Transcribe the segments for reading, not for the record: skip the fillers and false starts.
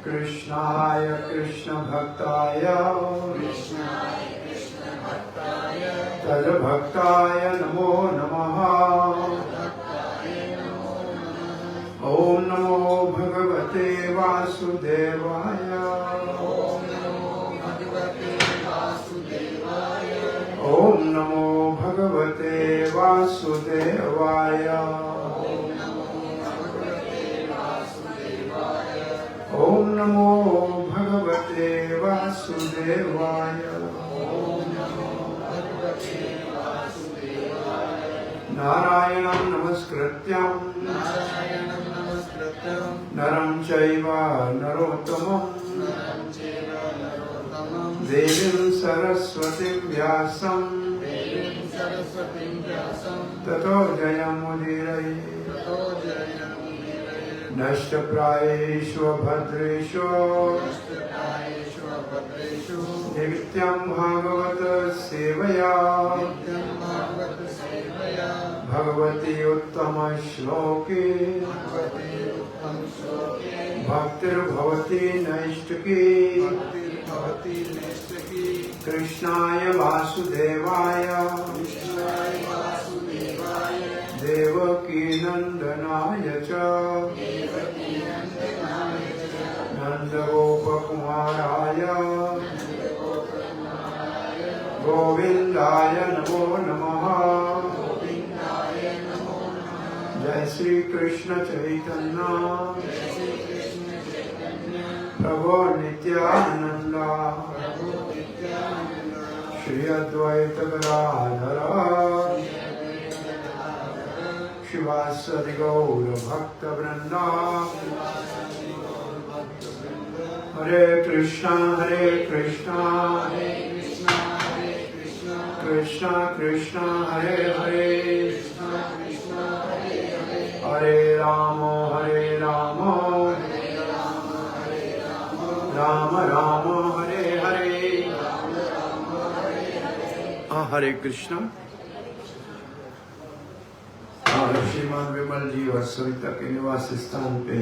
कृष्णाय कृष्ण भक्ताय तद्भक्ताय नमो नमः। ओम नमो भगवते वासुदेवाय। ओम नमो भगवते वासुदेवाय। ओम नमो भगवते वासुदेवाय। नारायणं नमस्कृत्यं नरं चैव नरोत्तमं देवीं सरस्वतीं व्यासं ततो जयमुदीरये। नष्टप्रायेषु भद्रेषु नित्यं भागवत सेवया भगवती उत्तम श्लोके भक्तिर्भवती नैष्टिकी। कृष्णाय वासुदेवाय देवकी नंदनाय च नंदगोपकुमाराय गोविंदाय नमो नमः। जय श्री कृष्ण चैतन्य प्रभु नित्यानंद श्री अद्वैत गदाधर शिवासदि गौर भक्त वृंदा। हरे कृष्णा कृष्णा कृष्णा हरे हरे हरे राम राम राम हरे हरे। हरे कृष्णा। श्रीमान विमल जी और सविता के निवास स्थान पे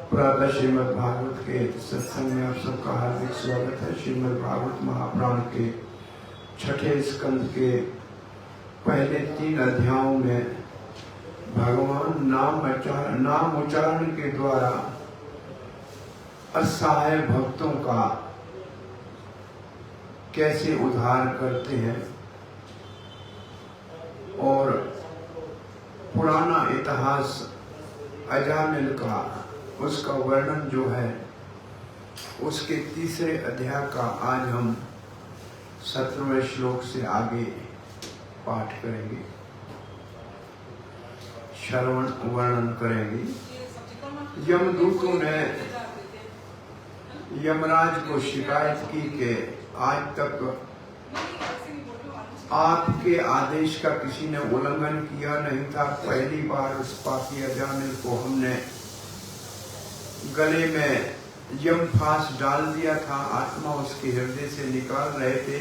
प्रातः श्रीमद् भागवत के सत्संग में आप सबका हार्दिक स्वागत है। श्रीमद् भागवत महापुराण के छठे स्कंद के पहले 3 अध्यायों में भगवान नाम उच्चारण के द्वारा असहाय भक्तों का कैसे उद्धार करते हैं और पुराना इतिहास अजामिल का उसका वर्णन जो है उसके तीसरे अध्याय का आज हम 17वें श्लोक से आगे पाठ करेंगे, श्रवण वर्णन करेंगे। यमदूतों ने यमराज को शिकायत की कि आज तक आपके आदेश का किसी ने उल्लंघन किया नहीं था। पहली बार उस पापी अजामिल को हमने गले में यम फांस डाल दिया था। आत्मा उसके हृदय से निकाल रहे थे।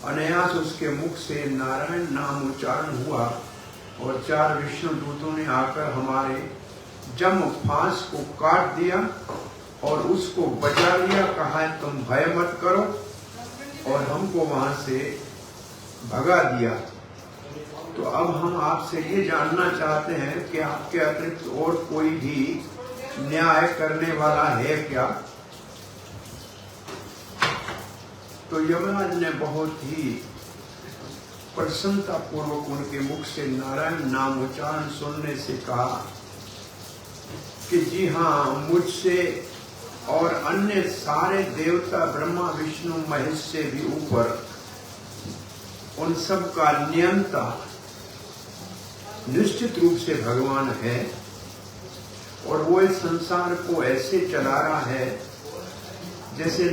अनायास उसके मुख से नारायण नाम उच्चारण हुआ और 4 विष्णु दूतों ने आकर हमारे जम फांस को काट दिया और उसको बचा लिया। कहा तुम भय मत करो और हमको वहां से भगा दिया। तो अब हम आपसे ये जानना चाहते हैं कि आपके अतिरिक्त और कोई भी न्याय करने वाला है क्या? तो यमराज ने बहुत ही प्रसन्नता पूर्वक उनके मुख से नारायण नाम उच्चारण सुनने से कहा कि जी हाँ, मुझसे और अन्य सारे देवता ब्रह्मा विष्णु महेश से भी ऊपर उन सब का नियंता निश्चित रूप से भगवान है और वो इस संसार को ऐसे चला रहा है जैसे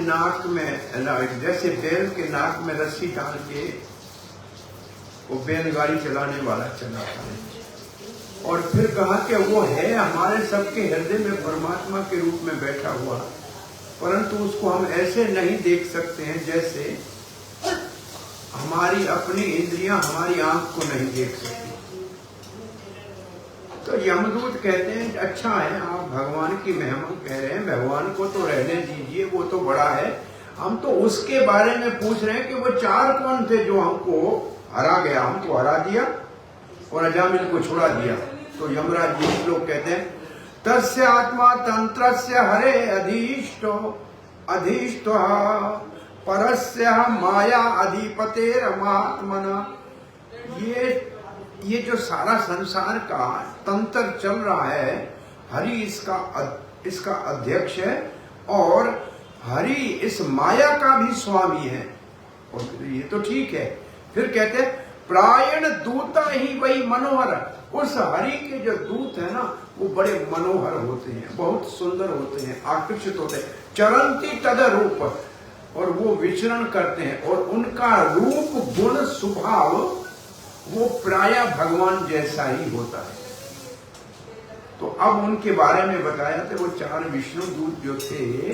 बैल के नाक में रस्सी डाल के वो बैलगाड़ी चलाने वाला चलाता है। और फिर कहा कि वो है हमारे सबके हृदय में परमात्मा के रूप में बैठा हुआ, परंतु उसको हम ऐसे नहीं देख सकते हैं जैसे हमारी अपनी इंद्रियां हमारी आंख को नहीं देख सकती। तो यमदूत कहते हैं अच्छा है, आप भगवान की महिमा कह रहे हैं, भगवान को तो रहने दीजिए, वो तो बड़ा है, हम तो उसके बारे में पूछ रहे हैं कि वो चार कौन थे जो हमको हरा गया, हमको हरा दिया और अजामिल को छुड़ा दिया। तो यमराज जी लोग कहते हैं तस्य आत्मा तंत्रस्य हरे अधिष्ठो परस्य माया अधिपतेरमात्मना। ये जो सारा संसार का तंत्र चल रहा है, हरि इसका अध्यक्ष है और हरि इस माया का भी स्वामी है। और ये तो ठीक है। फिर कहते हैं प्रायण दूता ही वही मनोहर। उस हरि के जो दूत है ना, वो बड़े मनोहर होते हैं, बहुत सुंदर होते हैं, आकर्षित होते हैं। चरंती तद रूप, और वो विचरण करते हैं और उनका रूप गुण स्वभाव वो प्राय भगवान जैसा ही होता है। तो अब उनके बारे में बताया था, वो चार विष्णु दूत जो थे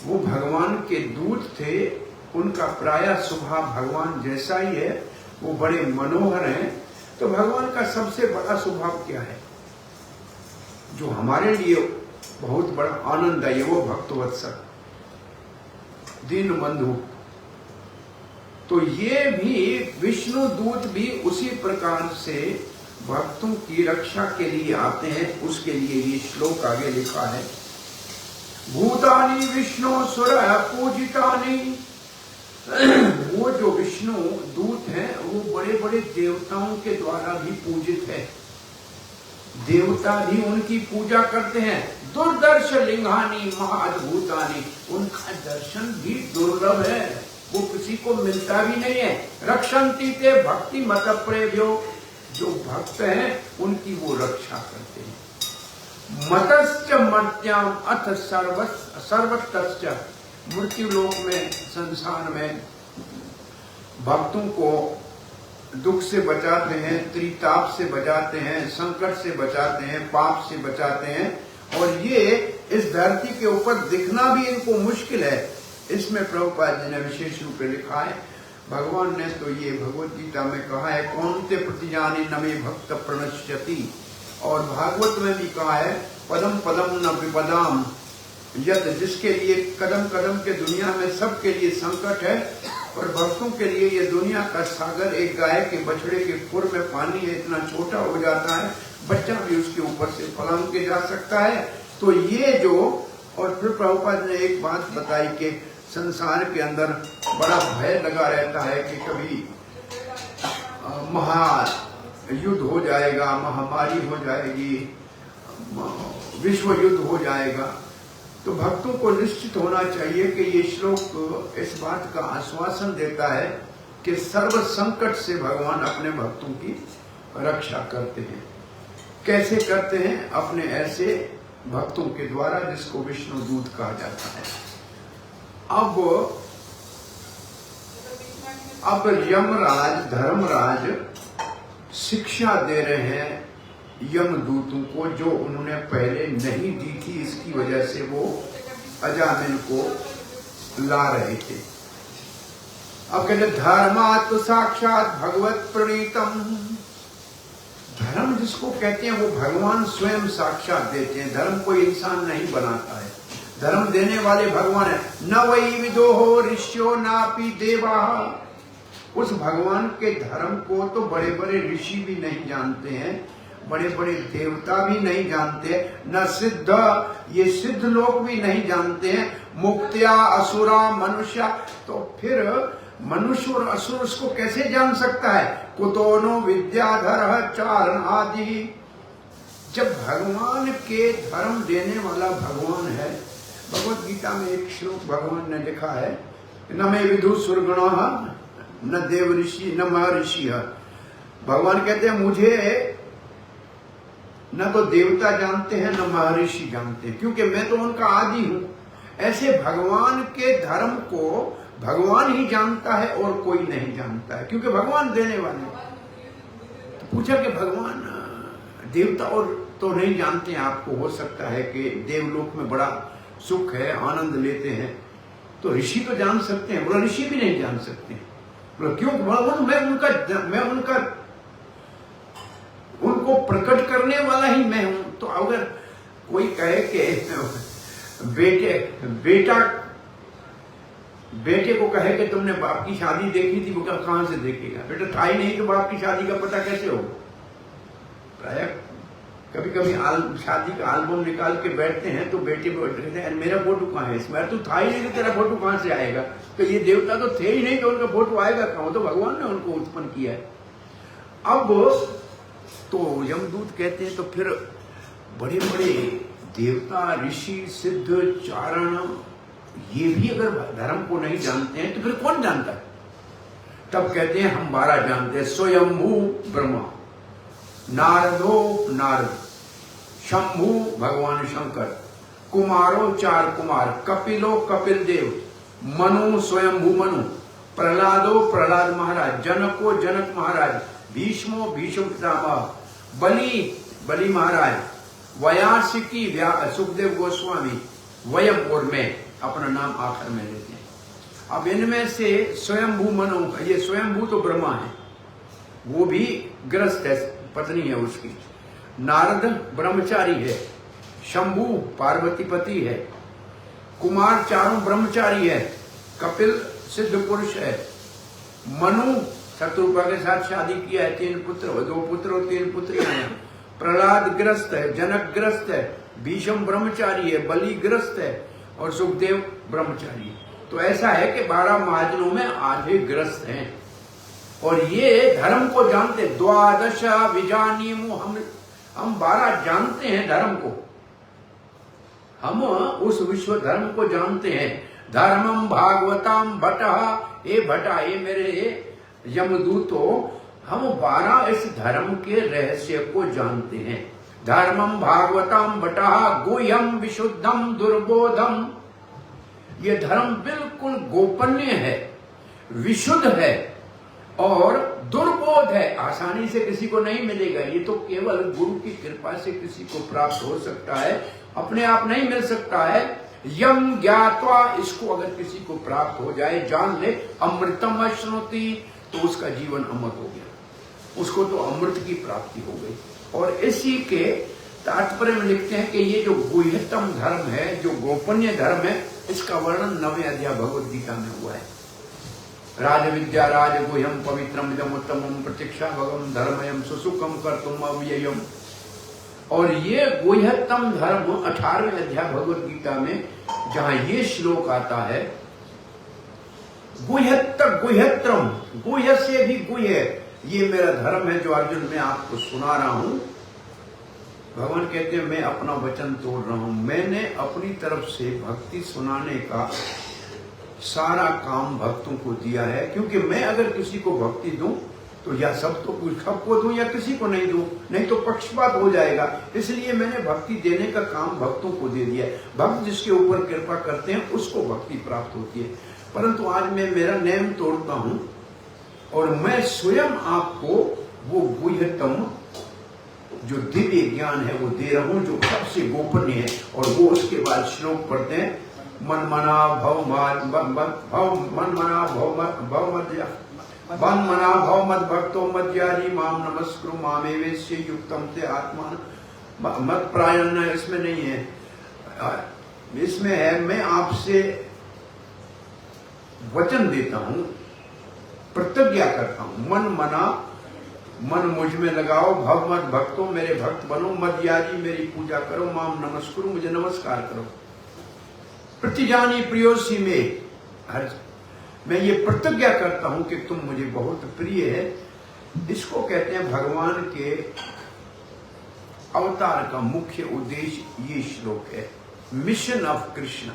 वो भगवान के दूत थे, उनका प्राय स्वभाव भगवान जैसा ही है, वो बड़े मनोहर हैं। तो भगवान का सबसे बड़ा स्वभाव क्या है जो हमारे लिए बहुत बड़ा आनंद है? वो भक्तवत्सल, दीन बंधु। तो ये भी विष्णु दूत भी उसी प्रकार से भक्तों की रक्षा के लिए आते हैं। उसके लिए ये श्लोक आगे लिखा है, भूतानि विष्णु सुर पूजितानि। वो जो विष्णु दूत हैं वो बड़े बड़े देवताओं के द्वारा भी पूजित है, देवता भी उनकी पूजा करते हैं। दुर्दर्श लिंगानी महाअद्भुतानि, उनका दर्शन भी दुर्लभ है, वो किसी को मिलता भी नहीं है। रक्षन्ति ते भक्ति मत प्रेभ्यो, जो भक्त हैं उनकी वो रक्षा करते हैं। मतश्च मर्त्याम अथ सर्वतश्च, मृत्यु लोक में, संसार में भक्तों को दुख से बचाते हैं, त्रिताप से बचाते हैं, संकट से बचाते हैं, पाप से बचाते हैं। और ये इस धरती के ऊपर दिखना भी इनको मुश्किल है। इसमें प्रभुपाद जी ने विशेष रूप से लिखा है, भगवान ने तो ये भगवत गीता में कहा है, कौनते प्रतिजानी नमे भक्त प्रणश्यति। और भागवत में भी कहा है, पदम पदम न विपदाम यद, जिसके लिए कदम कदम के दुनिया में सबके लिए संकट है, और भक्तों के लिए ये दुनिया का सागर एक गाय के बछड़े के खुर में पानी है, इतना छोटा हो जाता है, बच्चा भी उसके ऊपर से फलांग के जा सकता है। तो ये जो, और फिर प्रभुपाद ने एक बात बताई कि संसार के अंदर बड़ा भय लगा रहता है कि कभी महायुद्ध हो जाएगा, महामारी हो जाएगी, विश्व युद्ध हो जाएगा। तो भक्तों को निश्चित होना चाहिए कि ये श्लोक इस बात का आश्वासन देता है कि सर्व संकट से भगवान अपने भक्तों की रक्षा करते हैं। कैसे करते हैं? अपने ऐसे भक्तों के द्वारा जिसको विष्णु दूत कहा जाता है। अब यमराज धर्मराज शिक्षा दे रहे हैं यमदूतों को, जो उन्होंने पहले नहीं दी थी। इसकी वजह से वो अजामिल को ला रहे थे। अब कहते धर्मात् साक्षात भगवत प्रणीतम। धर्म जिसको कहते हैं वो भगवान स्वयं साक्षात देते हैं। धर्म कोई इंसान नहीं बनाता है, धर्म देने वाले भगवान है। न वही विदो हो ऋषियो नापि देवा। उस भगवान के धर्म को तो बड़े बड़े ऋषि भी नहीं जानते हैं, बड़े बड़े देवता भी नहीं जानते, न सिद्ध, ये सिद्ध लोग भी नहीं जानते हैं। मुक्त्या असुरा मनुष्य, तो फिर मनुष्य और असुर उसको कैसे जान सकता है? कुतोनो विद्याधर चारण आदि। जब भगवान के धर्म देने वाला भगवान है, भगवत गीता में एक श्लोक भगवान ने लिखा है, न मे विदु सुरगण न देव ऋषि न महर्षि। भगवान कहते हैं मुझे न तो देवता जानते हैं न महर्षि जानते हैं, क्योंकि मैं तो उनका आदि हूं। ऐसे भगवान के धर्म को भगवान ही जानता है और कोई नहीं जानता है, क्योंकि भगवान देने वाले। तो पूछा कि भगवान देवता और तो नहीं जानते हैं, आपको हो सकता है कि देवलोक में बड़ा सुख है, आनंद लेते हैं, तो ऋषि तो जान सकते हैं। बोला ऋषि भी नहीं जान सकते। बोला क्यों? मैं उनका उनको प्रकट करने वाला ही मैं हूं। तो अगर कोई कहे कि बेटे को कहे कि तुमने बाप की शादी देखी थी, वो कहां से देखेगा? बेटा था ही नहीं तो बाप की शादी का पता कैसे होगा? प्राय कभी कभी शादी का एल्बम निकाल के बैठते हैं तो बेटे कहते हैं मेरा फोटो कहाँ है इसमें? तू था ही नहीं तो तेरा फोटो कहां से आएगा? तो ये देवता तो थे ही नहीं तो उनका फोटो आएगा कहां? तो भगवान ने उनको उत्पन्न किया है। अब तो यमदूत कहते हैं तो फिर बड़े बड़े देवता, ऋषि, सिद्ध, चारण, ये भी अगर धर्म को नहीं जानते हैं तो फिर कौन जानता है? तब कहते हैं हम 12 जानते हैं। स्वयंभू ब्रह्मा, नारदो नारद, शंभु भगवान शंकर, कुमारो 4 कुमार, कपिलो कपिल देव, मनु स्वयंभू मनु, प्रहलादो प्रहलाद महाराज, जनको जनक महाराज, भीष्मो भीष्म पितामह, बलि बलि महाराज, व्यासिकी सुखदेव गोस्वामी, वयम और मैं अपना नाम आखिर में लेते हैं। अब इनमें से स्वयंभू मनु, ये स्वयंभू तो ब्रह्मा है, वो भी ग्रस्त है, पत्नी है उसकी। नारद ब्रह्मचारी है, शंभु पार्वती पति है, कुमार चारों ब्रह्मचारी है, कपिल सिद्ध पुरुष है, मनु शत्रुपा के साथ शादी किया है, 3 पुत्र, 2 पुत्र और 3 पुत्रियां हैं। प्रहलाद ग्रस्त है, जनक ग्रस्त है, भीष्म ब्रह्मचारी है, बलि ग्रस्त है और सुखदेव ब्रह्मचारी है। तो ऐसा है कि 12 महाजनों में आधे ग्रस्त हैं और ये धर्म को जानते। 12 विजानीमु, हम 12 जानते हैं धर्म को, हम उस विश्व धर्म को जानते हैं। धर्मम भागवतम भटः, ए भटा, ये मेरे यमदूतों, हम 12 इस धर्म के रहस्य को जानते हैं। धर्मम भागवतम भटः गुह्यम विशुद्धम दुर्बोधम, ये धर्म बिल्कुल गोपनीय है, विशुद्ध है और दुर्बोध है, आसानी से किसी को नहीं मिलेगा। ये तो केवल गुरु की कृपा से किसी को प्राप्त हो सकता है, अपने आप नहीं मिल सकता है। यम ज्ञात्वा, इसको अगर किसी को प्राप्त हो जाए, जान ले, अमृतम अश्नुति, तो उसका जीवन अमर हो गया, उसको तो अमृत की प्राप्ति हो गई। और इसी के तात्पर्य में लिखते हैं कि ये जो गुह्यतम धर्म है, जो गोपनीय धर्म है, इसका वर्णन 9वें अध्याय भगवद गीता में हुआ है। राज विद्या राज गुह्यम पवित्रम इदम उत्तमम प्रतीक्षा भगम धर्मयम सुसुखम कर्तुम अव्ययम। और ये गुह्यतम धर्म 18वें अध्याय भगवद गीता में जहां ये श्लोक आता है, गुह्यत्रम, गुह्य से भी गुह्य, ये मेरा धर्म है जो अर्जुन मैं आपको सुना रहा हूं। भगवान कहते हैं मैं अपना वचन तोड़ रहा हूं, मैंने अपनी तरफ से भक्ति सुनाने का सारा काम भक्तों को दिया है, क्योंकि मैं अगर किसी को भक्ति दूं तो या सबको दूं या किसी को नहीं दूं, नहीं तो पक्षपात हो जाएगा। इसलिए मैंने भक्ति देने का काम भक्तों को दे दिया है। भक्त जिसके ऊपर कृपा करते हैं उसको भक्ति प्राप्त होती है। परंतु आज मैं मेरा नियम तोड़ता हूं और मैं स्वयं आपको वो गुह्यतम जो दिव्य ज्ञान है वो दे रहा हूं, जो सबसे गोपनीय है। और वो उसके बाद श्लोक पढ़ते हैं, मन मना भव मद भक्तो मद्यारी माम नमस्कुरु मामेवेस्य युक्तम ते आत्मा मत प्रायण। इसमें नहीं है, इसमें है मैं आपसे वचन देता हूं, प्रतिज्ञा करता हूं, मन मुझ में लगाओ, भव मत भक्तो, मेरे भक्त बनो, मद्याजी मेरी पूजा करो, माम नमस्कुरु मुझे नमस्कार करो, प्रतिजानी प्रियोसी में, मैं ये प्रतिज्ञा करता हूं कि तुम मुझे बहुत प्रिय है। इसको कहते हैं भगवान के अवतार का मुख्य उद्देश्य ये श्लोक है, मिशन ऑफ कृष्ण।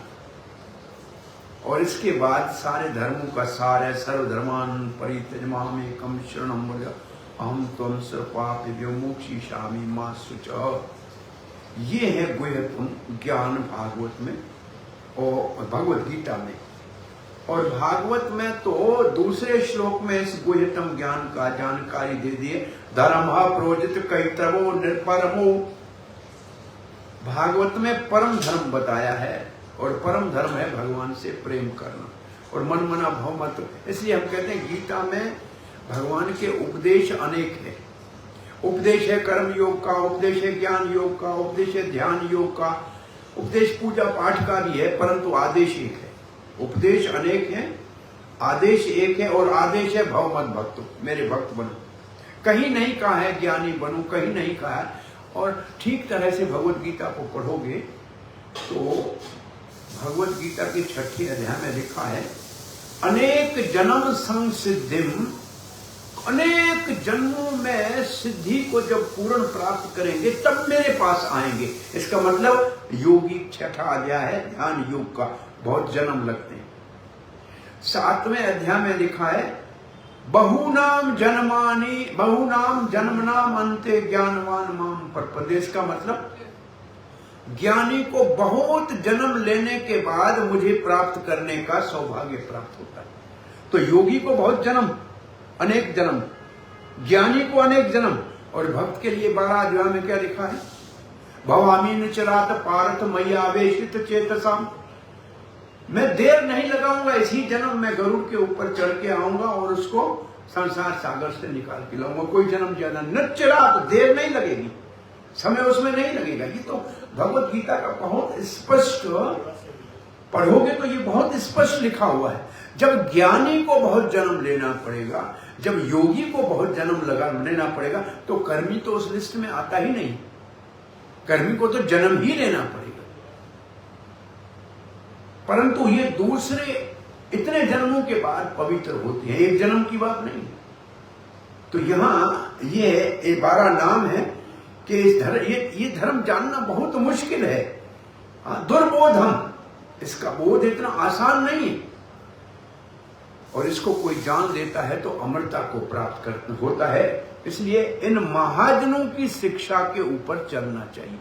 और इसके बाद सारे धर्मों का सार है, सर्वधर्मान परित्यजामि एकम शरणं व्रज अहम त्वं सर्वपापेभ्यो मोक्षयिष्यामि मा शुचः। ये है गुह्यतम ज्ञान भागवत में और भगवद गीता में। और भागवत में तो दूसरे श्लोक में इस गुह्यतम ज्ञान का जानकारी दे दिए, धर्म प्रोजित कैतवो निर्परमो। भागवत में परम धर्म बताया है और परम धर्म है भगवान से प्रेम करना और मन मना भव मत। इसलिए हम कहते हैं गीता में भगवान के उपदेश अनेक है उपदेश है कर्म योग का, उपदेश है ज्ञान योग का, उपदेश है ध्यान योग का, उपदेश पूजा पाठ का भी है, परंतु आदेश एक है। उपदेश अनेक है, आदेश एक है, और आदेश है भव मत भक्त, मेरे भक्त बनो। कहीं नहीं कहा है ज्ञानी बनो, कहीं नहीं कहा है। और ठीक तरह से भगवत गीता को पढ़ोगे तो भगवत गीता के 6ठे अध्याय में लिखा है, अनेक जन्म संसिद्धिम, अनेक जन्मों में सिद्धि को जब पूर्ण प्राप्त करेंगे तब मेरे पास आएंगे। इसका मतलब योगी 6ठा अध्याय है ध्यान योग का, बहुत जन्म लगते हैं। 7वें अध्याय में लिखा है, बहुनाम जन्मानी बहुनाम जन्मनाम अंते ज्ञानवान माम प्रपद्यते। इसका मतलब ज्ञानी को बहुत जन्म लेने के बाद मुझे प्राप्त करने का सौभाग्य प्राप्त होता है। तो योगी को बहुत जन्म, अनेक जन्म, ज्ञानी को अनेक जन्म, और भक्त के लिए 12 अध्याय में क्या लिखा है, भवामी निचरात पार्थ मयि आवेशित चेतसाम, मैं देर नहीं लगाऊंगा, इसी जन्म में गरुड़ के ऊपर चढ़ के आऊंगा और उसको संसार सागर से निकाल के लाऊंगा। कोई जन्म ज्यादा निचरात, देर नहीं लगेगी, समय उसमें नहीं लगेगा। ये तो भगवत गीता का बहुत स्पष्ट, पढ़ोगे तो ये बहुत स्पष्ट लिखा हुआ है। जब ज्ञानी को बहुत जन्म लेना पड़ेगा, जब योगी को बहुत जन्म लेना पड़ेगा, तो कर्मी तो उस लिस्ट में आता ही नहीं। कर्मी को तो जन्म ही लेना पड़ेगा। परंतु ये दूसरे इतने जन्मों के बाद पवित्र होते हैं, एक जन्म की बात नहीं। तो यहां ये 12 नाम है कि ये धर्म जानना बहुत मुश्किल है, दुर्बोधम, इसका बोध इतना आसान नहीं है। और इसको कोई जान लेता है तो अमरता को प्राप्त होता है। इसलिए इन महाजनों की शिक्षा के ऊपर चलना चाहिए,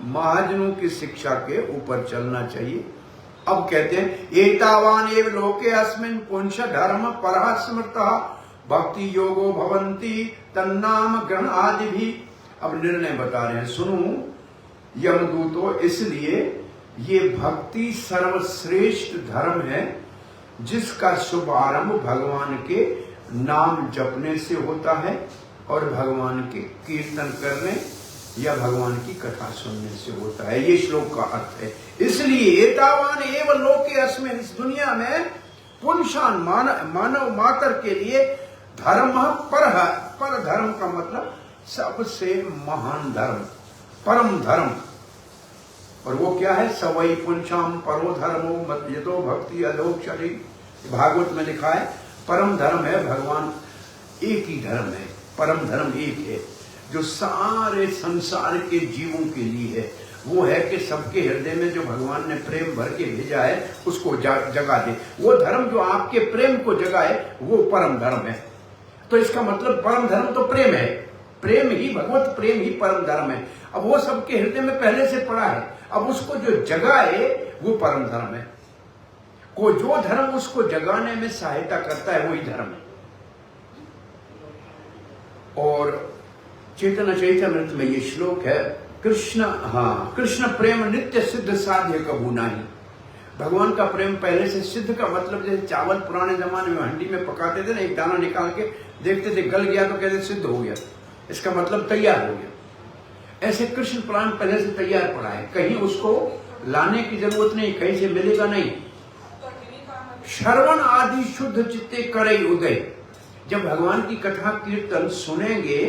महाजनों की शिक्षा के ऊपर चलना चाहिए। अब कहते हैं, एतावान एव लोके अस्मिन् पुंस धर्म परः स्मृतः भक्ति योगो भवन्ति तन्नाम ग्रहण आदि भी। अब निर्णय बता रहे हैं, सुनो यमदूतो, इसलिए ये भक्ति सर्वश्रेष्ठ धर्म है जिसका शुभारंभ भगवान के नाम जपने से होता है और भगवान के कीर्तन करने या भगवान की कथा सुनने से होता है। ये श्लोक का अर्थ है। इसलिए एतावान एव लोके अस्मिन्, इस दुनिया में पुंसान मानव मातर के लिए धर्म पर धर्म का मतलब सबसे महान धर्म, परम धर्म। और वो क्या है, सवई पुंसाम परो धर्मो मत यतो भक्ति अधोक्षरी। भागवत में लिखा है परम धर्म है भगवान, एक ही धर्म है, परम धर्म एक है जो सारे संसार के जीवों के लिए है। वो है कि सबके हृदय में जो भगवान ने प्रेम भर के भेजा है उसको जगा दे। वो धर्म जो आपके प्रेम को जगाए वो परम धर्म है। तो इसका मतलब परम धर्म तो प्रेम है, प्रेम ही, भगवत प्रेम ही परम धर्म है। अब वो सबके हृदय में पहले से पड़ा है, अब उसको जो जगाए वो परम धर्म है। को जो धर्म उसको जगाने में सहायता करता है वही धर्म है। और चैतन्य चैतन्यमृत में ये श्लोक है, कृष्ण प्रेम नित्य सिद्ध साध्य कबू नाही। भगवान का प्रेम पहले से सिद्ध का मतलब जैसे चावल पुराने जमाने में हंडी में पकाते थे ना, एक दाना निकाल के देखते थे, गल गया तो कहते सिद्ध हो गया, इसका मतलब तैयार हो गया। ऐसे कृष्ण प्राण पहले से तैयार पड़ा है, कहीं उसको लाने की जरूरत नहीं, कहीं से मिलेगा नहीं। श्रवण आदि शुद्ध चित्ते करे उदय, जब भगवान की कथा कीर्तन सुनेंगे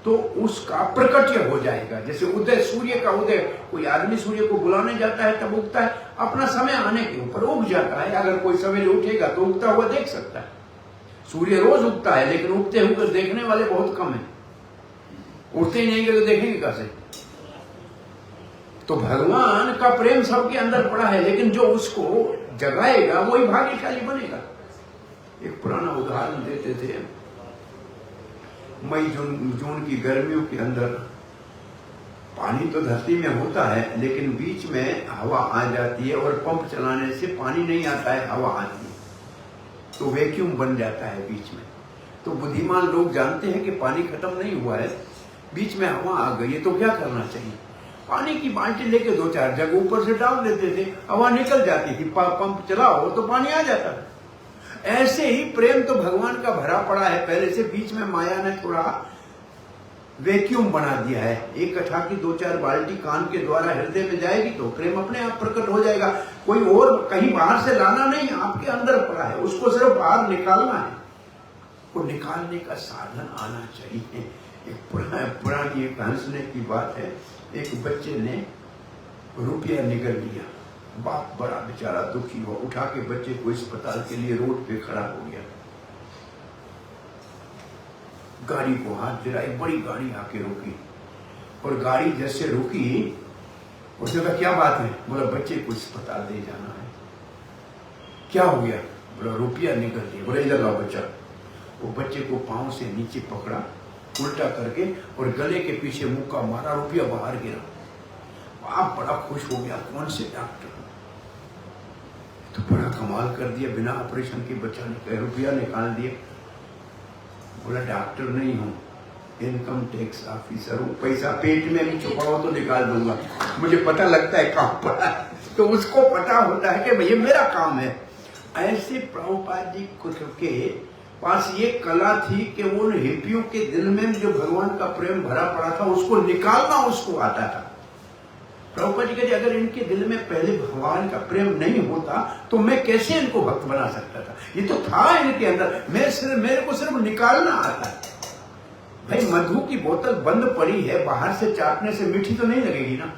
तो उसका प्रकट्य हो जाएगा। जैसे उदय, सूर्य का उदय, कोई आदमी सूर्य को बुलाने जाता है तब उगता है, अपना समय आने के ऊपर उग जाता है। अगर कोई सवेरे उठेगा तो उगता हुआ देख सकता है। सूर्य रोज उगता है लेकिन उगते हुए देखने वाले बहुत कम है, उठते ही नहीं गए तो देखेंगे कैसे। तो भगवान का प्रेम सबके अंदर पड़ा है, लेकिन जो उसको जगाएगा वही भाग्यशाली बनेगा। एक पुराना उदाहरण देते थे, मई जून की गर्मियों के अंदर पानी तो धरती में होता है लेकिन बीच में हवा आ जाती है और पंप चलाने से पानी नहीं आता है, हवा आती है तो वैक्यूम बन जाता है बीच में। तो बुद्धिमान लोग जानते हैं कि पानी खत्म नहीं हुआ है, बीच में हवा आ गई है, तो क्या करना चाहिए, पानी की बाल्टी लेके 2-4 जगह ऊपर से डाल देते थे, हवा निकल जाती थी, पंप चलाओ तो पानी आ जाता है। ऐसे ही प्रेम तो भगवान का भरा पड़ा है पहले से, बीच में माया ने थोड़ा वैक्यूम बना दिया है। एक कथा की 2-4 बाल्टी कान के द्वारा हृदय में जाएगी तो प्रेम अपने आप प्रकट हो जाएगा। कोई और कहीं बाहर से लाना नहीं, आपके अंदर पड़ा है, उसको सिर्फ बाहर निकालना है। वो निकालने का साधन आना चाहिए। एक पुरानी एक हंसने की बात है, एक बच्चे ने रुपया निगल लिया, बाप बड़ा बेचारा दुखी हुआ, उठा के बच्चे को अस्पताल के लिए रोड पे खड़ा हो गया, गाड़ी को हाथ दिला, एक बड़ी गाड़ी आके रुकी, और गाड़ी जैसे रुकी उसने कहा क्या बात है? बोला बच्चे को अस्पताल ले जाना है। क्या हो गया? बोला रुपया निकल लिया। बोला इधर लाओ बच्चा। वो बच्चे को पांव से नीचे पकड़ा उल्टा करके और गले के पीछे मुक्का मारा, रुपया बाहर गिरा। आप बड़ा खुश हो गया, कौन से डॉक्टर? तो बड़ा कमाल कर दिया, बिना ऑपरेशन के बच्चा ने रुपया निकाल दिया। बोला डॉक्टर नहीं हूं, इनकम टैक्स ऑफिसर हूं, पैसा पेट में भी छुपा हो तो निकाल दूंगा, मुझे पता लगता है कहां पड़ा है। तो उसको पता होता है कि ये मेरा काम है। ऐसे प्रभुपाद जी के पास ये कला थी कि वो हिप्पियों के दिल में जो भगवान का प्रेम भरा पड़ा था उसको निकालना उसको आता था। प्रभुपाद जी कहते अगर इनके दिल में पहले भगवान का प्रेम नहीं होता तो मैं कैसे इनको भक्त बना सकता था? ये तो था इनके अंदर, मेरे को सिर्फ निकालना आता है। भाई मधु की बोतल बंद पड़ी है, बाहर से चाटने से मीठी तो नहीं लगेगी ना,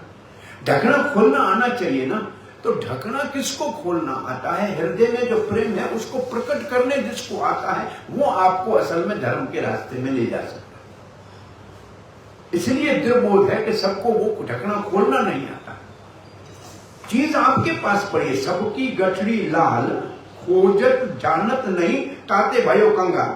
ढकना खोलना आना चाहिए ना। तो ढकना किसको खोलना आता है? हृदय में जो प्रेम है उसको प्रकट करने जिसको आता है वो आपको असल में धर्म के रास्ते में ले जा सकता है। इसलिए दृढ़बोध है कि सबको वो ढकना खोलना नहीं आता। चीज आपके पास पड़ी है, सबकी गठड़ी लाल खोजत जानत नहीं ताते भयो कंगा।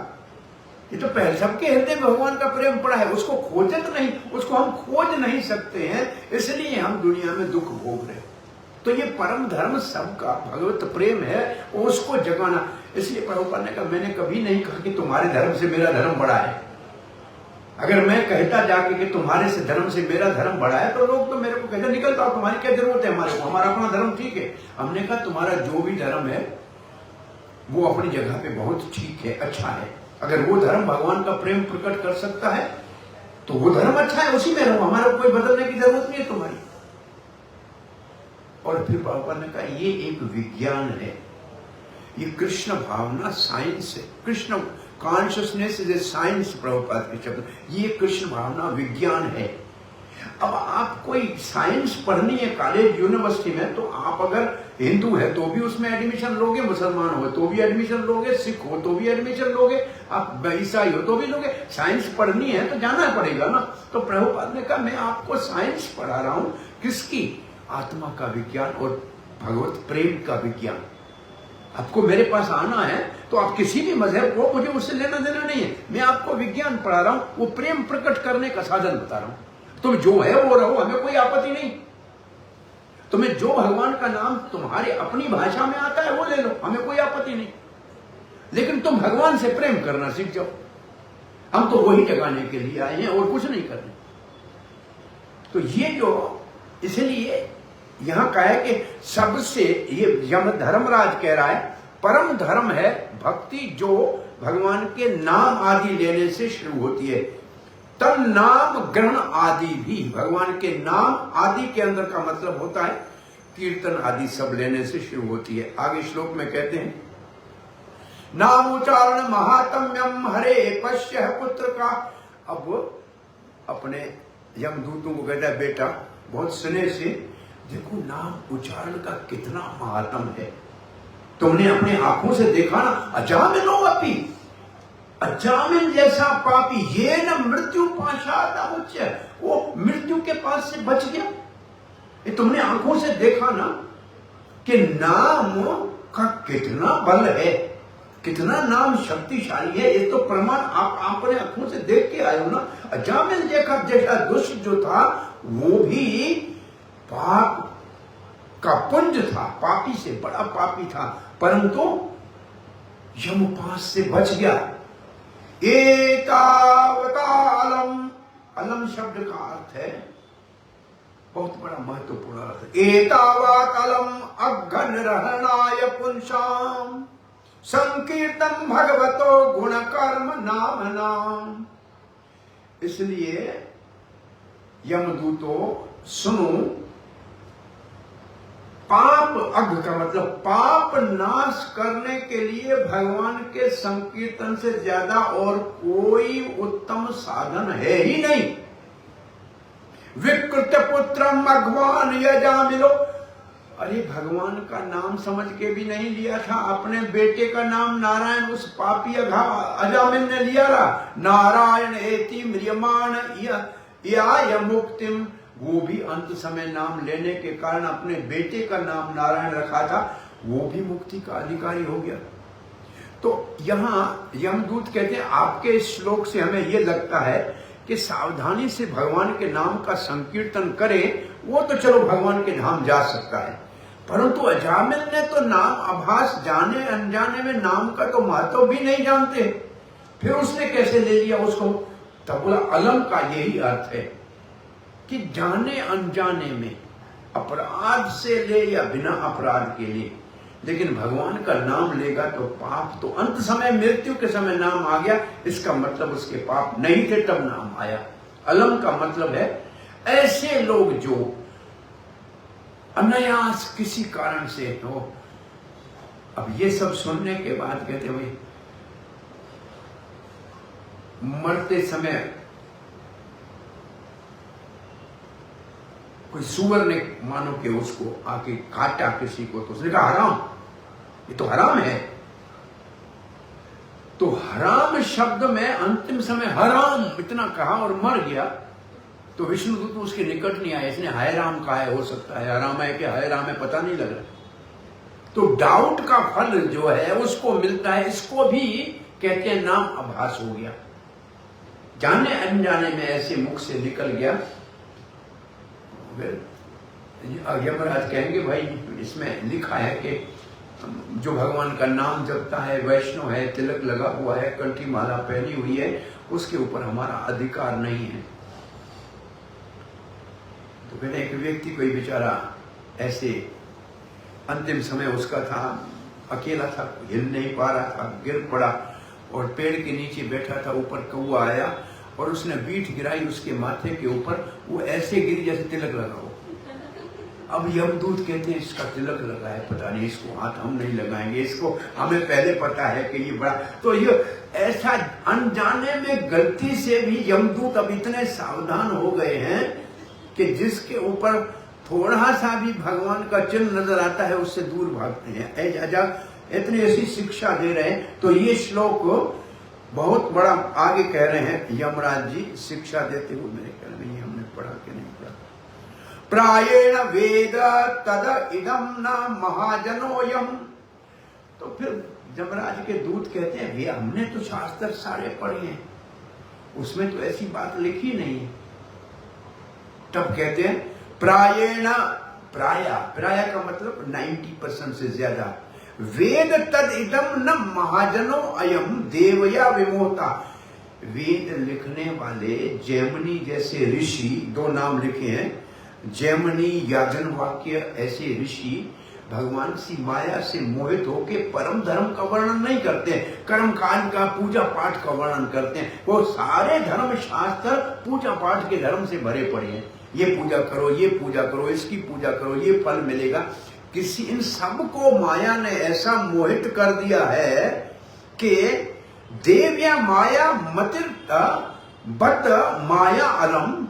ये तो पहले सबके हृदय में भगवान का प्रेम पड़ा है, उसको खोजत नहीं, उसको हम खोज नहीं सकते हैं, इसलिए हम दुनिया में दुख भोग रहे हैं। तो ये परम धर्म सबका भगवत प्रेम है, उसको जगाना। इसलिए प्रभुपाद ने कहा मैंने कभी नहीं कहा कि तुम्हारे धर्म से मेरा धर्म बड़ा है। अगर मैं कहता जाके कि तुम्हारे से धर्म से मेरा धर्म बड़ा है तो लोग तो मेरे को कहते निकल जाओ, तुम्हारी क्या जरूरत है हमारे को, हमारा अपना धर्म ठीक है। हमने कहा तुम्हारा जो भी धर्म है वो अपनी जगह पे बहुत ठीक है, अच्छा है। अगर वो धर्म भगवान का प्रेम प्रकट कर सकता है तो वो धर्म अच्छा है, उसी में रहो, हमारा कोई बदलने की जरूरत नहीं है तुम्हारी। और फिर प्रभुपाद ने कहा ये एक विज्ञान है, ये कृष्ण भावना साइंस है, Krishna consciousness is a science. Prabhupada के शब्द, ये कृष्ण भावना विज्ञान है। अब आप कोई साइंस पढ़नी है कॉलेज यूनिवर्सिटी में तो आप अगर हिंदू है तो भी उसमें एडमिशन लोगे, मुसलमान हो तो भी एडमिशन लोगे, सिख हो तो भी एडमिशन लोगे, आप ईसाई हो तो भी लोगे। साइंस पढ़नी है तो जाना पड़ेगा ना। तो प्रभुपाद ने कहा मैं आपको साइंस पढ़ा रहा हूं, किसकी? आत्मा का विज्ञान और भगवत प्रेम का विज्ञान। आपको मेरे पास आना है तो आप किसी भी मजहब को, मुझे उससे लेना देना नहीं है, मैं आपको विज्ञान पढ़ा रहा हूं, वो प्रेम प्रकट करने का साधन बता रहा हूं। तुम जो है वो रहो, हमें कोई आपत्ति नहीं। तुम्हें जो भगवान का नाम तुम्हारी अपनी भाषा में आता है वो ले लो, हमें कोई आपत्ति नहीं, लेकिन तुम भगवान से प्रेम करना सीख जाओ। हम तो वही जगाने के लिए आए हैं और कुछ नहीं करने। तो ये जो, इसलिए यहां कहा है कि सबसे, ये यम धर्मराज कह रहा है परम धर्म है भक्ति जो भगवान के नाम आदि लेने से शुरू होती है। तब नाम ग्रहण आदि भी, भगवान के नाम आदि के अंदर का मतलब होता है कीर्तन आदि सब लेने से शुरू होती है। आगे श्लोक में कहते हैं नाम उच्चारण महात्म्यम हरे पश्य पुत्र का। अब अपने यमदूतों को कहता है बेटा बहुत स्नेह से देखो नाम उच्चारण का कितना महात्म है। तुमने अपने आंखों से देखा ना, अजामिन लो अपी, अजामिन जैसा पापी ये न मृत्यु पाशात मुच्य, वो मृत्यु के पास से बच गया। ये तुमने आंखों से देखा ना कि नाम का कितना बल है, कितना नाम शक्तिशाली है। ये तो प्रमाण आप अपने आंखों से देख के आए हो ना। अजामिन जैसा दुष्ट जो था वो भी पाप का पुंज था, पापी से बड़ा पापी था, परंतु यमपाश से बच गया। एतावता अलम, अलम शब्द का अर्थ है बहुत बड़ा महत्वपूर्ण अर्थ। एतावत अलम अघन रहनाय पुंसाम संकीर्तन भगवतो गुण कर्म नाम नाम। इसलिए यमदूतों सुनो, पाप अघ का मतलब पाप नाश करने के लिए भगवान के संकीर्तन से ज्यादा और कोई उत्तम साधन है ही नहीं। विकृत पुत्रम भगवान यजामिलो, अरे भगवान का नाम समझ के भी नहीं लिया था, अपने बेटे का नाम नारायण उस पापी अजामिल ने लिया था। नारायण एति म्रियमाण या मुक्तिम, वो भी अंत समय नाम लेने के कारण अपने बेटे का नाम नारायण रखा था, वो भी मुक्ति का अधिकारी हो गया। तो यहां यमदूत कहते हैं आपके इस श्लोक से हमें यह लगता है कि सावधानी से भगवान के नाम का संकीर्तन करें, वो तो चलो भगवान के धाम जा सकता है, परंतु अजामिल ने तो नाम आभास जाने अनजाने में नाम का तो महत्व भी नहीं जानते, फिर उसने कैसे ले लिया उसको? तब बोला अलम का यही अर्थ है कि जाने अनजाने में, अपराध से ले या बिना अपराध के लिए, लेकिन भगवान का नाम लेगा तो पाप तो अंत समय मृत्यु के समय नाम आ गया, इसका मतलब उसके पाप नहीं थे तब नाम आया। अलम का मतलब है ऐसे लोग जो अनायास किसी कारण से हो। अब ये सब सुनने के बाद कहते भाई मरते समय कोई सुअर ने मानो कि उसको आके काटा किसी को, तो उसने कहा हराम, ये तो हराम है। तो हराम शब्द में अंतिम समय हराम इतना कहा और मर गया, तो विष्णुदूत उसके निकट नहीं आए, इसने हाय राम कहा है, हो सकता है हराम है कि हाय राम है पता नहीं लग रहा। तो डाउट का फल जो है उसको मिलता है, इसको भी कहते हैं नाम आभास हो गया, जाने अनजाने में ऐसे मुख से निकल गया। यमराज कहेंगे भाई इसमें लिखा है कि जो भगवान का नाम जपता है, वैष्णव है, तिलक लगा हुआ है, कंठी माला पहनी हुई है, उसके ऊपर हमारा अधिकार नहीं है। तो कहते एक व्यक्ति कोई बेचारा ऐसे अंतिम समय उसका था, अकेला था, हिल नहीं पा रहा था, गिर पड़ा और पेड़ के नीचे बैठा था, ऊपर कौवा आया और उसने बीठ गिराई उसके माथे के ऊपर, वो ऐसे गिरी जैसे तिलक लगा हो। अब यमदूत कहते हैं इसका तिलक लगा है, पता नहीं, इसको हाथ हम नहीं लगाएंगे, इसको हमें पहले पता है कि ये बड़ा। तो ये ऐसा अनजाने में गलती से भी यमदूत अब इतने सावधान हो गए हैं कि जिसके ऊपर थोड़ा सा भी भगवान का चिन्ह नजर आता है उससे दूर भागते हैं। इतनी ऐसी शिक्षा दे रहे हैं। तो ये श्लोक बहुत बड़ा आगे कह रहे हैं यमराज जी शिक्षा देते हुए, मेरे ख्याल में ये हमने पढ़ा कि नहीं पढ़ा। प्रायेण वेद तद इदम न महाजनोयम। तो फिर यमराज के दूत कहते हैं भैया हमने तो शास्त्र सारे पढ़े हैं, उसमें तो ऐसी बात लिखी नहीं। तब कहते हैं प्रायेण, प्राय का मतलब 90% से ज्यादा, वेद तद इदम न महाजनो अयम देवया विमोता। वेद लिखने वाले जैमिनी जैसे ऋषि, दो नाम लिखे हैं, जैमिनी याजनवाक्य ऐसे ऋषि भगवान सी माया से मोहित होके परम धर्म का वर्णन नहीं करते हैं, कर्म कांड का, पूजा पाठ का वर्णन करते हैं। वो सारे धर्म शास्त्र पूजा पाठ के धर्म से भरे पड़े हैं, ये पूजा करो, ये पूजा करो, इसकी पूजा करो, ये फल मिलेगा। किसी इन सब को माया ने ऐसा मोहित कर दिया है कि देव्या माया मतिर्ता बत माया अलम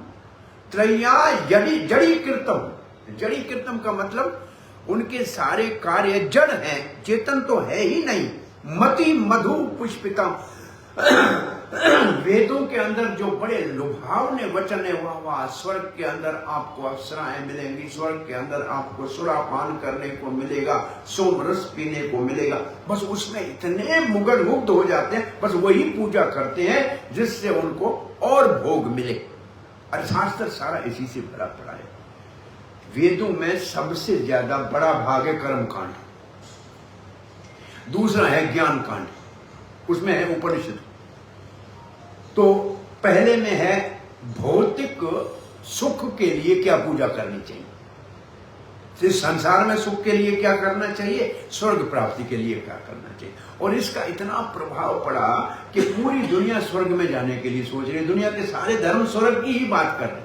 त्रया जड़ी कीर्तम। जड़ी कीर्तम का मतलब उनके सारे कार्य जड़ हैं, चेतन तो है ही नहीं। मति मधु पुष्पितम, वेदों के अंदर जो बड़े लुभावने वचन है, वाह, स्वर्ग के अंदर आपको अप्सराएं मिलेंगी, स्वर्ग के अंदर आपको सुरापान करने को मिलेगा, सोम रस पीने को मिलेगा। बस उसमें इतने मुगल मुग्ध हो जाते हैं, बस वही पूजा करते हैं जिससे उनको और भोग मिले। और शास्त्र सारा इसी से भरा पड़ा है। वेदों में सबसे ज्यादा बड़ा भाग है कर्म कांड, दूसरा है ज्ञान कांड, उसमें है उपनिषद। तो पहले में है भौतिक सुख के लिए क्या पूजा करनी चाहिए, इस संसार में सुख के लिए क्या करना चाहिए, स्वर्ग प्राप्ति के लिए क्या करना चाहिए। और इसका इतना प्रभाव पड़ा कि पूरी दुनिया स्वर्ग में जाने के लिए सोच रही, दुनिया के सारे धर्म स्वर्ग की ही बात कर रहे।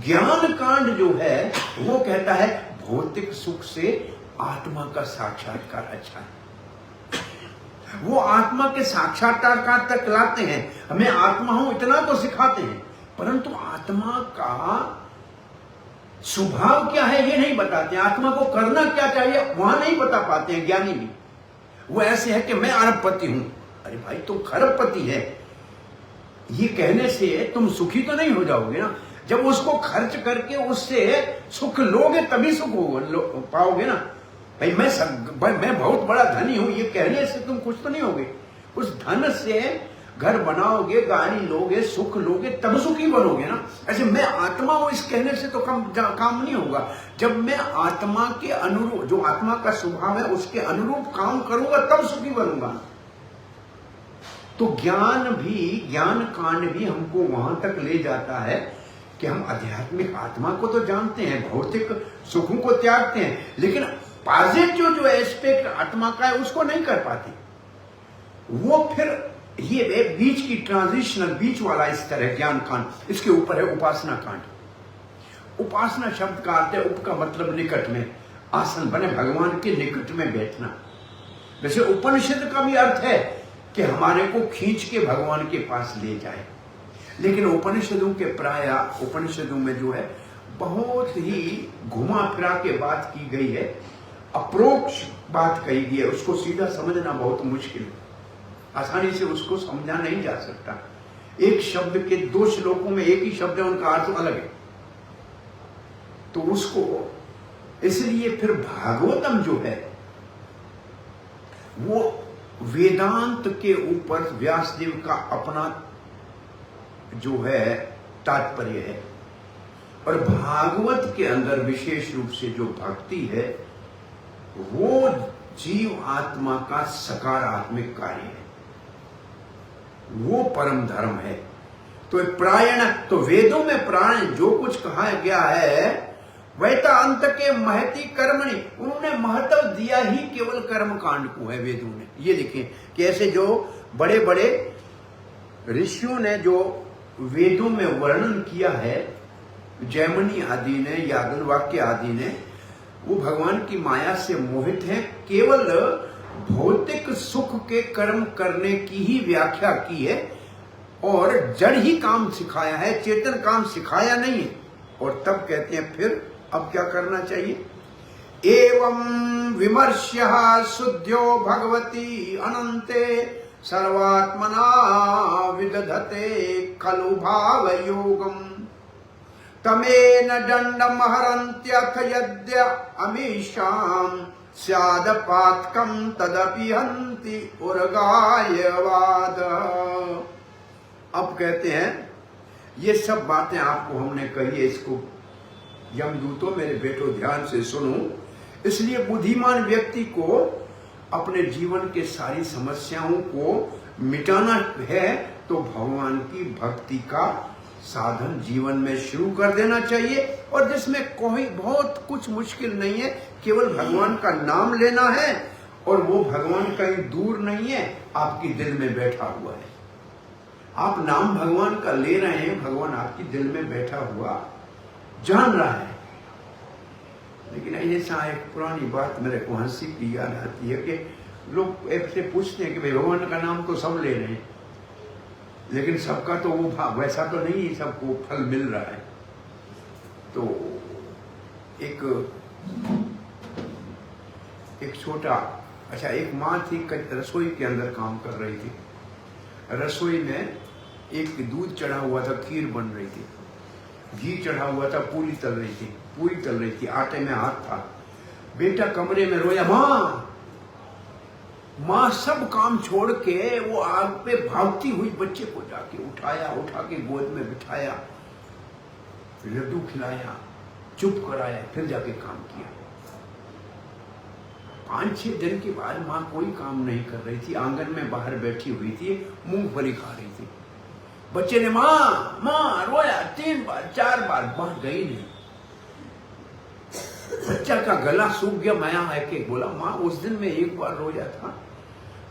ज्ञान कांड जो है वो कहता है भौतिक सुख से आत्मा का साक्षात्कार अच्छा है। वो आत्मा के साक्षात्कार तक लाते हैं, हमें आत्मा हूं इतना तो सिखाते हैं, परंतु आत्मा का स्वभाव क्या है ये नहीं बताते हैं। आत्मा को करना क्या चाहिए वहां नहीं बता पाते हैं ज्ञानी भी। वो ऐसे है कि मैं अरबपति हूं, अरे भाई तुम खरबपति है, ये कहने से तुम सुखी तो नहीं हो जाओगे ना। जब उसको खर्च करके उससे सुख लोगे तभी सुख पाओगे ना। भाई मैं बहुत बड़ा धनी हूं, ये कहने से तुम खुश तो नहीं होगे। उस धन से घर बनाओगे, गाड़ी लोगे, सुख लोगे, तब सुखी बनोगे ना। ऐसे मैं आत्मा हूं इस कहने से तो काम नहीं होगा। जब मैं आत्मा के अनुरूप, जो आत्मा का स्वभाव है उसके अनुरूप काम करूंगा तब सुखी बनूंगा। तो ज्ञान कांड भी हमको वहां तक ले जाता है कि हम आध्यात्मिक आत्मा को तो जानते हैं, भौतिक सुखों को त्यागते हैं, लेकिन पॉजिटिव जो एस्पेक्ट आत्मा का है उसको नहीं कर पाते। वो फिर ये बीच की ट्रांजिशनल, बीच वाला स्तर है ज्ञान कांड। इसके ऊपर है उपासना कांड। उपासना शब्द का अर्थ है, उप का मतलब निकट में, आसन बने भगवान के निकट में बैठना। वैसे उपनिषद का भी अर्थ है कि हमारे को खींच के भगवान के पास ले जाए, लेकिन उपनिषदों के प्राय उपनिषदों में जो है बहुत ही घुमा फिरा के बात की गई है, अप्रोक्ष बात कही गई है। उसको सीधा समझना बहुत मुश्किल है, आसानी से उसको समझा नहीं जा सकता। एक शब्द के दो श्लोकों में एक ही शब्द है, उनका अर्थ अलग है। तो उसको इसलिए फिर भागवतम जो है वो वेदांत के ऊपर व्यासदेव का अपना जो है तात्पर्य है, और भागवत के अंदर विशेष रूप से जो भक्ति है वो जीव आत्मा का सकारात्मक कार्य है, वो परम धर्म है। तो प्रायण, तो वेदों में प्राण जो कुछ कहा गया है वैता अंत के महती कर्मणि, उन्होंने महत्व दिया ही केवल कर्म कांड को है वेदों ने। ये लिखे कि ऐसे जो बड़े बड़े ऋषियों ने जो वेदों में वर्णन किया है, जैमिनी आदि ने, याज्ञवल्क्य आदि ने, वो भगवान की माया से मोहित हैं, केवल भौतिक सुख के कर्म करने की ही व्याख्या की है और जड़ ही काम सिखाया है, चेतन काम सिखाया नहीं है। और तब कहते हैं फिर अब क्या करना चाहिए, एवं विमर्श्य शुद्ध्यो भगवती अनंते सर्वात्मना विदधते खलु भाव योगम तमेन दंडम हरन्त्यथ यद्य अमीशाम स्यादपातकम तदपि हन्ति उर्गायवाद। अब कहते हैं ये सब बातें आपको हमने कही है, इसको यमदूतों मेरे बेटो ध्यान से सुनो। इसलिए बुद्धिमान व्यक्ति को अपने जीवन के सारी समस्याओं को मिटाना है तो भगवान की भक्ति का साधन जीवन में शुरू कर देना चाहिए, और जिसमें कोई बहुत कुछ मुश्किल नहीं है, केवल भगवान का नाम लेना है, और वो भगवान कहीं दूर नहीं है, आपकी दिल में बैठा हुआ है। आप नाम भगवान का ले रहे हैं, भगवान आपकी दिल में बैठा हुआ जान रहा है। लेकिन ऐसा एक पुरानी बात मेरे को हंसी की याद आती है कि लोग ऐसे पूछते हैं कि भाई भगवान का नाम तो सब ले रहे हैं, लेकिन सबका तो वो भाव वैसा तो नहीं, सबको फल मिल रहा है। तो एक छोटा, अच्छा, एक माँ थी रसोई के अंदर काम कर रही थी। रसोई में एक दूध चढ़ा हुआ था, खीर बन रही थी, घी चढ़ा हुआ था, पूरी तल रही थी, आटे में हाथ था। बेटा कमरे में रोया, माँ सब काम छोड़ के वो आग पे भागती हुई बच्चे को जाके उठा के गोद में बिठाया, लड्डू खिलाया, चुप कराया, फिर जाके काम किया। 5-6 दिन के बाद माँ कोई काम नहीं कर रही थी, आंगन में बाहर बैठी हुई थी, मूंगफली खा रही थी। बच्चे ने माँ रोया 3 बार 4 बार, माँ गई नहीं। बच्चा का गला सूख गया। माया आके बोला, माँ उस दिन मैं एक बार रोया था,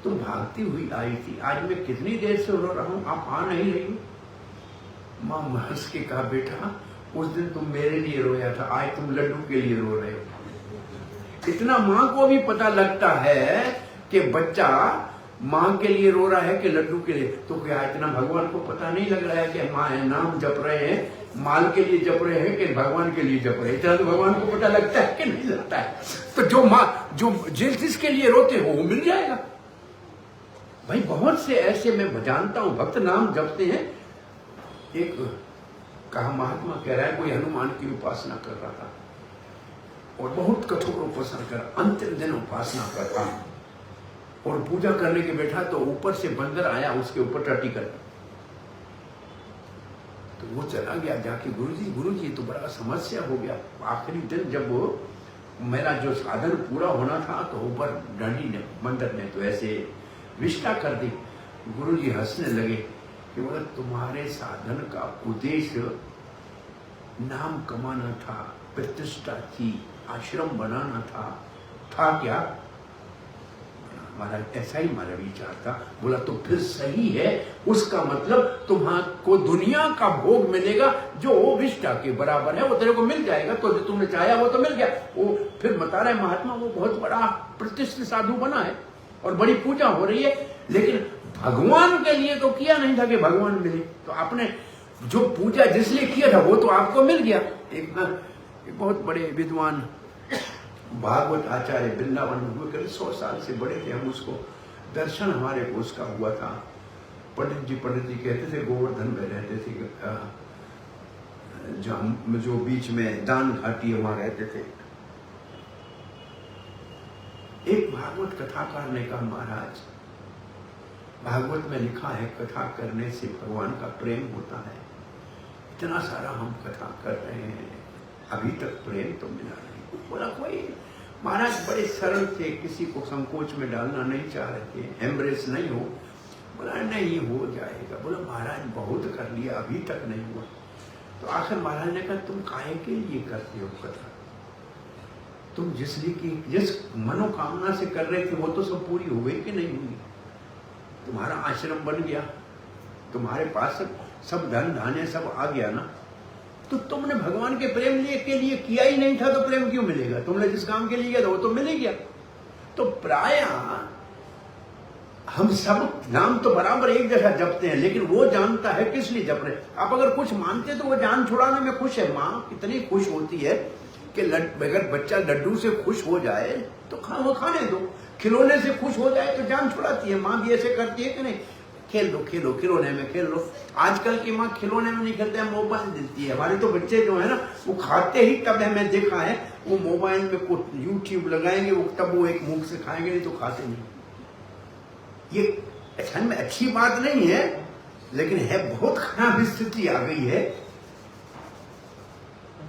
तुम भागती हुई आई थी, आज मैं कितनी देर से रो रहा हूं, आप आ नहीं रही। माँ हंस के कहा, बेटा उस दिन तुम मेरे लिए रोया था, आज तुम लड्डू के लिए रो रहे हो। इतना माँ को भी पता लगता है कि बच्चा माँ के लिए रो रहा है कि लड्डू के लिए। तो क्या इतना भगवान को पता नहीं लग रहा है कि माँ है, नाम जप रहे हैं, माल के लिए जप रहे हैं कि भगवान के लिए जप रहे हैं? इतना तो भगवान को पता लगता है कि नहीं लगता है? तो जो माँ जो जिसके लिए रोते हो वो मिल जाएगा भाई। बहुत से ऐसे मैं जानता हूं भक्त नाम जपते हैं। एक कहा महात्मा कह रहा है, कोई हनुमान की उपासना कर रहा था और बहुत कठोर उपासना कर, अंतिम दिन उपासना करता और पूजा करने के बैठा तो ऊपर से बंदर आया, उसके ऊपर टट्टी कर, तो वो चला गया जाके, गुरुजी तो बड़ा समस्या हो गया। आखिरी दिन जब वो मेरा जो साधन पूरा होना था तो ऊपर डंडी ने, बंदर ने तो ऐसे विष्ठा कर दी। गुरुजी हंसने लगे कि बोला, तुम्हारे साधन का उद्देश्य नाम कमाना था, प्रतिष्ठा थी, आश्रम बनाना था क्या? हमारा ऐसा ही हमारा विचार था। बोला तो फिर सही है, उसका मतलब तुम्हारे दुनिया का भोग मिलेगा जो विष्ठा के बराबर है, वो तेरे को मिल जाएगा। तो जो तुमने चाहा वो तो मिल गया। वो फिर बता रहे महात्मा, वो बहुत बड़ा प्रतिष्ठित साधु बना है और बड़ी पूजा हो रही है, लेकिन भगवान के लिए तो किया नहीं था कि भगवान मिले। तो आपने जो पूजा जिसलिए किया था वो तो आपको मिल गया। एक बहुत बड़े विद्वान भागवत आचार्य वृंदावन में हुए, करीब 100 साल से बड़े थे हम, उसको दर्शन हमारे को उसका हुआ था। पंडित जी कहते थे, गोवर्धन में रहते थे, जो बीच में दान घाटी वहां रहते थे। एक भागवत कथाकार ने कहा, महाराज भागवत में लिखा है कथा करने से भगवान का प्रेम होता है, इतना सारा हम कथा कर रहे हैं, अभी तक प्रेम तो मिला नहीं। बोला कोई महाराज बड़े सरल थे, किसी को संकोच में डालना नहीं चाह रहे थे, एम्ब्रेस नहीं हो। बोला नहीं हो जाएगा। बोला महाराज बहुत कर लिया, अभी तक नहीं हुआ। तो आखिर महाराज ने कहा, तुम काहे के लिए करते हो कथा? तुम जिस मनोकामना से कर रहे थे वो तो सब पूरी हो गई कि नहीं हुई? तुम्हारा आश्रम बन गया, तुम्हारे पास सब धन धान्य सब आ गया ना, तो तुमने भगवान के प्रेम के लिए किया ही नहीं था, तो प्रेम क्यों मिलेगा? तुमने जिस काम के लिए किया था वो तो मिल ही गया। तो प्राय हम सब नाम तो बराबर एक जैसा जपते हैं, लेकिन वो जानता है किस लिए जप रहे। आप अगर कुछ मानते तो वो जान छुड़ाने में खुश है। माँ कितनी खुश होती है कि अगर बच्चा लड्डू से खुश हो जाए तो वो खाने दो, खिलौने से खुश हो जाए तो जान छुड़ाती है। माँ भी ऐसे करती है कि नहीं, खेल लो खिलौने में खेल लो। आजकल की माँ खिलौने में नहीं खेलते हैं, मोबाइल देती है। हमारे तो बच्चे जो है ना, वो खाते ही तब है, मैं देखा है, वो मोबाइल में कुछ यूट्यूब लगाएंगे, वो तब वो एक मुंह से खाएंगे, नहीं तो खाते नहीं। ये असल में अच्छी बात नहीं है, लेकिन है बहुत खराब स्थिति आ गई है।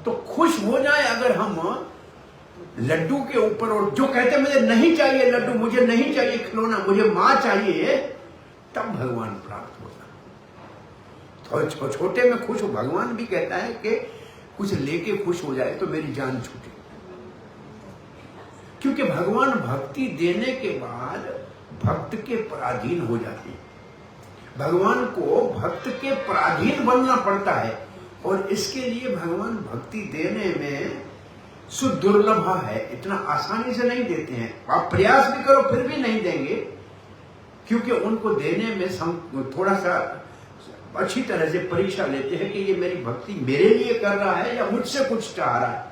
तो खुश हो जाए अगर हम लड्डू के ऊपर, और जो कहते मुझे नहीं चाहिए लड्डू, मुझे नहीं चाहिए खिलौना, मुझे माँ चाहिए, तब भगवान प्राप्त होता। तो छोटे में खुश हो, भगवान भी कहता है कि कुछ लेके खुश हो जाए तो मेरी जान छूटे, क्योंकि भगवान भक्ति देने के बाद भक्त के पराधीन हो जाते हैं। भगवान को भक्त के पराधीन बनना पड़ता है, और इसके लिए भगवान भक्ति देने में सुदुर्लभ है, इतना आसानी से नहीं देते हैं। आप प्रयास भी करो फिर भी नहीं देंगे, क्योंकि उनको देने में थोड़ा सा अच्छी तरह से परीक्षा लेते हैं कि ये मेरी भक्ति मेरे लिए कर रहा है या मुझसे कुछ चाह रहा है।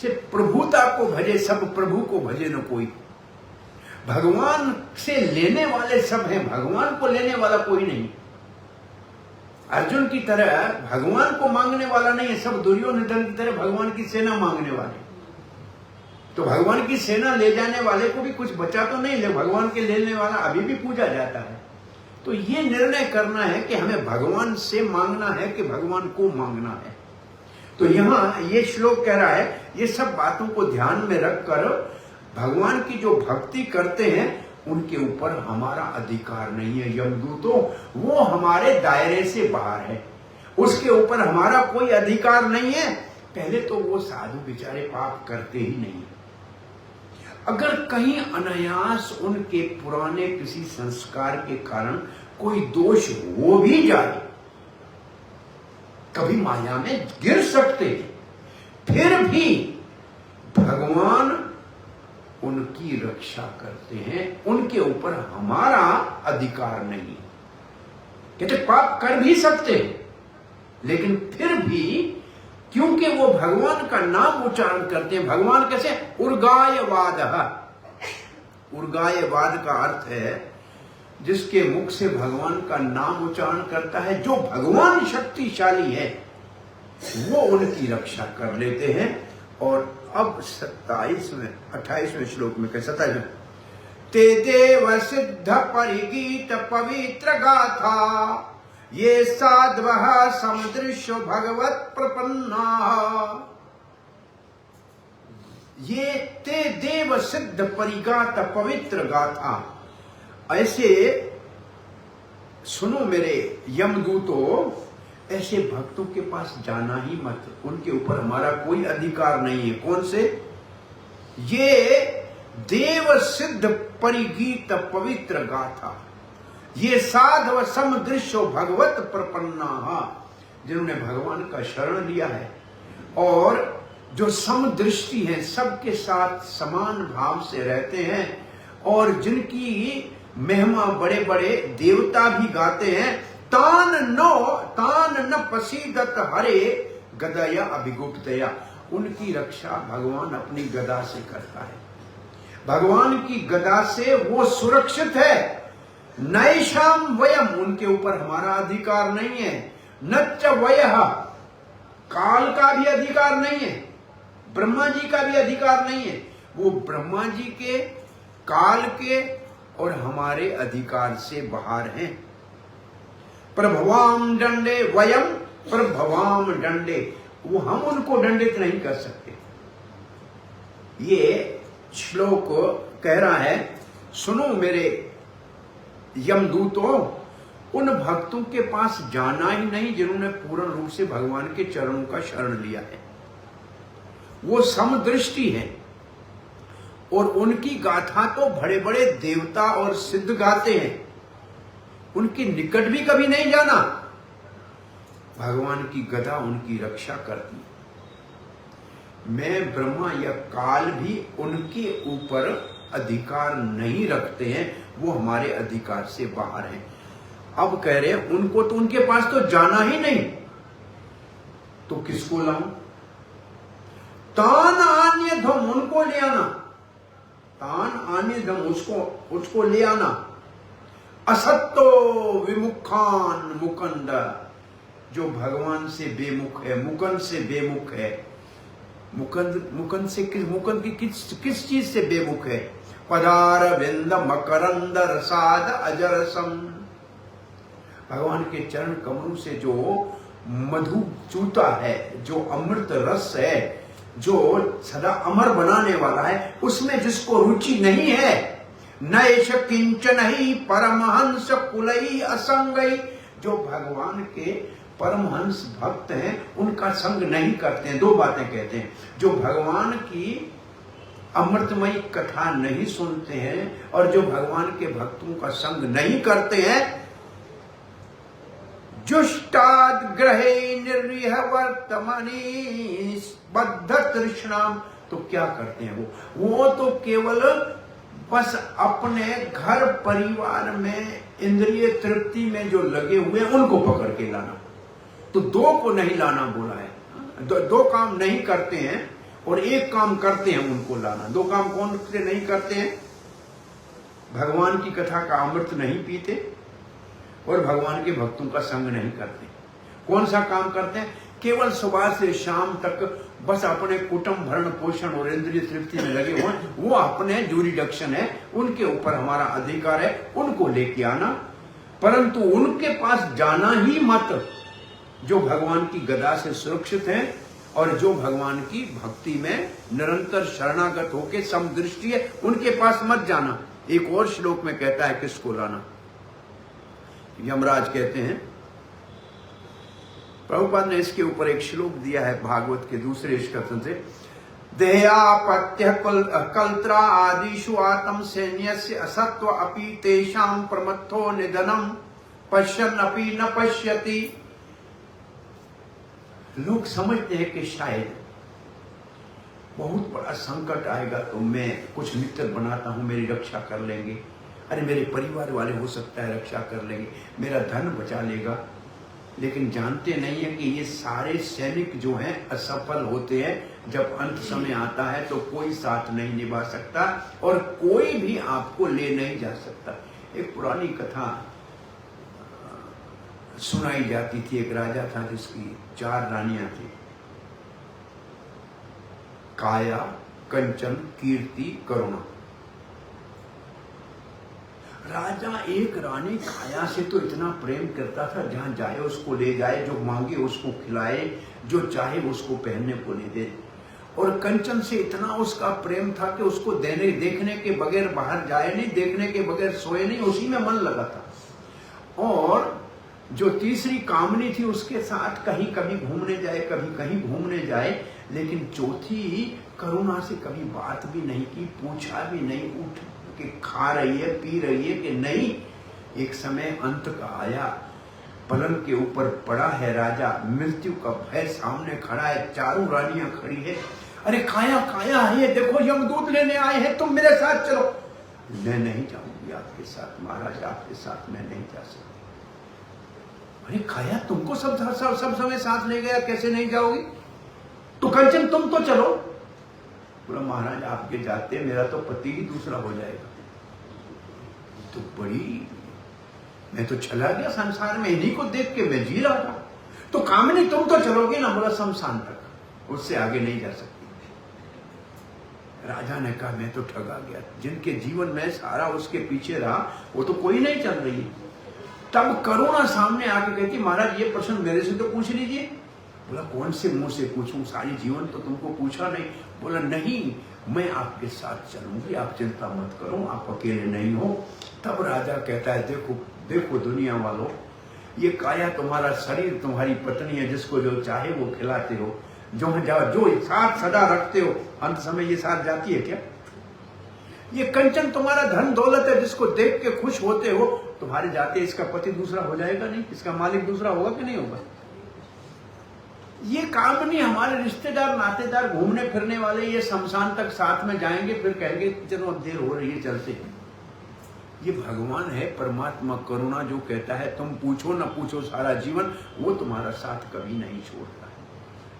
सिर्फ प्रभुता को भजे सब, प्रभु को भजे न कोई। भगवान से लेने वाले सब हैं, भगवान को लेने वाला कोई नहीं। अर्जुन की तरह भगवान को मांगने वाला नहीं है, सब दुर्योधन की तरह भगवान की सेना मांगने वाले। तो भगवान की सेना ले जाने वाले को भी कुछ बचा तो नहीं, ले भगवान के लेने वाला अभी भी पूजा जाता है। तो ये निर्णय करना है कि हमें भगवान से मांगना है कि भगवान को मांगना है। तो यहाँ ये श्लोक कह रहा है, ये सब बातों को ध्यान में रखकर भगवान की जो भक्ति करते हैं उनके ऊपर हमारा अधिकार नहीं है। यमदूतों, वो हमारे दायरे से बाहर है, उसके ऊपर हमारा कोई अधिकार नहीं है पहले तो वो साधु बेचारे पाप करते ही नहीं। अगर कहीं अनायास उनके पुराने किसी संस्कार के कारण कोई दोष हो भी जाए, कभी माया में गिर सकते, फिर भी भगवान उनकी रक्षा करते हैं। उनके ऊपर हमारा अधिकार नहीं। कहते पाप कर भी सकते, लेकिन फिर भी क्योंकि वो भगवान का नाम उच्चारण करते हैं। भगवान कैसे? उर्गायवाद। उर्गायवाद का अर्थ है जिसके मुख से भगवान का नाम उच्चारण करता है, जो भगवान शक्तिशाली है, वो उनकी रक्षा कर लेते हैं। और अब 28वें श्लोक में कैसा था? ते देव सिद्ध परिगीत पवित्र गाथा, ये साध्वः समदृश्य भगवत प्रपन्ना। ये ते देव सिद्ध परिगात पवित्र गाथा। ऐसे सुनो मेरे यमदूतों, ऐसे भक्तों के पास जाना ही मत। उनके ऊपर हमारा कोई अधिकार नहीं है। कौन से? ये देव सिद्ध परिगीत पवित्र गाथा, ये साधव समदृश्य भगवत प्रपन्ना, जिन्होंने भगवान का शरण लिया है और जो समदृष्टि है, सबके साथ समान भाव से रहते हैं, और जिनकी महिमा बड़े बड़े देवता भी गाते हैं। तान न पसीदत हरे गदया अभिगुप्तया। उनकी रक्षा भगवान अपनी गदा से करता है। भगवान की गदा से वो सुरक्षित है। नैषाम वयम, उनके ऊपर हमारा अधिकार नहीं है। नच्च वयः, काल का भी अधिकार नहीं है, ब्रह्मा जी का भी अधिकार नहीं है। वो ब्रह्मा जी के, काल के और हमारे अधिकार से बाहर हैं। प्रभवाम दंडे वयम प्रभवाम दंडे, वो हम उनको दंडित नहीं कर सकते। ये श्लोक कह रहा है, सुनो मेरे यमदूतों, उन भक्तों के पास जाना ही नहीं जिन्होंने पूर्ण रूप से भगवान के चरणों का शरण लिया है। वो समदृष्टि है, और उनकी गाथा तो बड़े बड़े देवता और सिद्ध गाते हैं। उनके निकट भी कभी नहीं जाना। भगवान की गदा उनकी रक्षा करती। मैं ब्रह्मा या काल भी उनके ऊपर अधिकार नहीं रखते हैं, वो हमारे अधिकार से बाहर हैं। अब कह रहे हैं उनको तो, उनके पास तो जाना ही नहीं, तो किसको लाऊं? तान आन्य धम, उनको ले आना। तान आन्य धम, उसको ले आना। असत्तो विमुखान मुकंद, जो भगवान से बेमुख है, मुकंद से बेमुख है। मुकंद से किस चीज से बेमुख है? पदार विंद मकरंद रसाद अजरसम, भगवान के चरण कमलों से जो मधु चूता है, जो अमृत रस है, जो सदा अमर बनाने वाला है, उसमें जिसको रुचि नहीं है। नैष किंचन ही परमहंस कुलई असंगई, जो भगवान के परमहंस भक्त हैं, उनका संग नहीं करते हैं। दो बातें कहते हैं, जो भगवान की अमृतमयी कथा नहीं सुनते हैं और जो भगवान के भक्तों का संग नहीं करते हैं। जुष्टाद ग्रहे निर्रिह वर्तमानी बद्ध तृष्णाम, तो क्या करते हैं वो तो केवल बस अपने घर परिवार में इंद्रिय तृप्ति में जो लगे हुए उनको पकड़ के लाना। तो दो को नहीं लाना बोला है। दो काम नहीं करते हैं और एक काम करते हैं, उनको लाना। दो काम कौन से नहीं करते हैं? भगवान की कथा का अमृत नहीं पीते और भगवान के भक्तों का संग नहीं करते। कौन सा काम करते हैं? केवल सुबह से शाम तक बस अपने कुटुंब भरण पोषण और इंद्रिय तृप्ति में लगे हुए, वो अपने जूरिडिक्शन है, उनके ऊपर हमारा अधिकार है, उनको लेके आना। परंतु उनके पास जाना ही मत जो भगवान की गदा से सुरक्षित हैं और जो भगवान की भक्ति में निरंतर शरणागत होके समदृष्टि है, उनके पास मत जाना। एक और श्लोक में कहता है किसको लाना। यमराज कहते हैं प्रभुपाद ने इसके ऊपर एक श्लोक दिया है भागवत के दूसरे स्कंद से, देहापत्य कल्त्रा आदिषु आत्म सैन्यस्य असत्व अपि तेषां प्रमत्थो निधनम पश्यन् अपि न पश्यति। लोग समझते हैं कि शायद बहुत बड़ा संकट आएगा तो मैं कुछ मित्र बनाता हूं, मेरी रक्षा कर लेंगे, अरे मेरे परिवार वाले हो सकता है रक्षा कर लेंगे, मेरा धन बचा लेगा। लेकिन जानते नहीं है कि ये सारे सैनिक जो हैं असफल होते हैं। जब अंत समय आता है तो कोई साथ नहीं निभा सकता और कोई भी आपको ले नहीं जा सकता। एक पुरानी कथा सुनाई जाती थी। एक राजा था जिसकी 4 रानियां थी, काया, कंचन, कीर्ति, करुणा। राजा एक रानी काया से तो इतना प्रेम करता था, जहां जाए उसको ले जाए, जो मांगे उसको खिलाए, जो चाहे उसको पहनने को ले दे। और कंचन से इतना उसका प्रेम था कि उसको देखने के बगैर बाहर जाए नहीं, देखने के बगैर सोए नहीं, उसी में मन लगा था। और जो तीसरी कामनी थी उसके साथ कहीं कभी घूमने जाए, कभी कहीं घूमने जाए। लेकिन चौथी करुणा से कभी बात भी नहीं की, पूछा भी नहीं, उठ कि खा रही है, पी रही है कि नहीं। एक समय अंत का आया, पलंग के ऊपर पड़ा है राजा, मृत्यु का भय सामने खड़ा है, चारों रानियां खड़ी है। अरे काया काया है, देखो यमदूत लेने आए हैं, तुम मेरे साथ चलो। मैं नहीं जाऊंगी आपके साथ महाराज, आपके साथ मैं नहीं जा सकती। अरे काया, तुमको सब समय साथ ले गया, कैसे नहीं जाओगी? तो कंचन तुम तो चलो। बोला महाराज आपके जाते मेरा तो पति ही दूसरा हो जाएगा। तो बड़ी, मैं तो चला गया संसार में, इन्हीं को देख के मैं जी रहा था। तो कामिनी तुम तो चलोगे ना? बोला शमशान तक, उससे आगे नहीं जा सकती। राजा ने कहा मैं तो ठगा गया, जिनके जीवन में सारा उसके पीछे रहा वो तो कोई नहीं चल रही है। तब करुणा सामने आके कहती महाराज ये प्रश्न मेरे से तो पूछ लीजिए। बोला कौन से मुंह से पूछूं, सारी जीवन तो तुमको पूछा नहीं। बोला नहीं, मैं आपके साथ चलूंगी, आप चिंता मत करो, आप अकेले नहीं हो। तब राजा कहता है देखो देखो दुनिया वालों, ये काया तुम्हारा शरीर, तुम्हारी पत्नी है, जिसको जो चाहे वो खिलाते हो, जो साथ सदा रखते हो, अंत समय ये साथ जाती है क्या? ये कंचन तुम्हारा धन दौलत है, जिसको देख के खुश होते हो, तुम्हारे जाते इसका पति दूसरा हो जाएगा नहीं? इसका मालिक दूसरा होगा कि नहीं होगा? ये कामनी हमारे रिश्तेदार नातेदार घूमने फिरने वाले, ये शमशान तक साथ में जाएंगे, फिर कहेंगे चलो अब देर हो रही है चलते हैं। ये भगवान है, परमात्मा करुणा, जो कहता है तुम पूछो ना पूछो सारा जीवन, वो तुम्हारा साथ कभी नहीं छोड़ता है।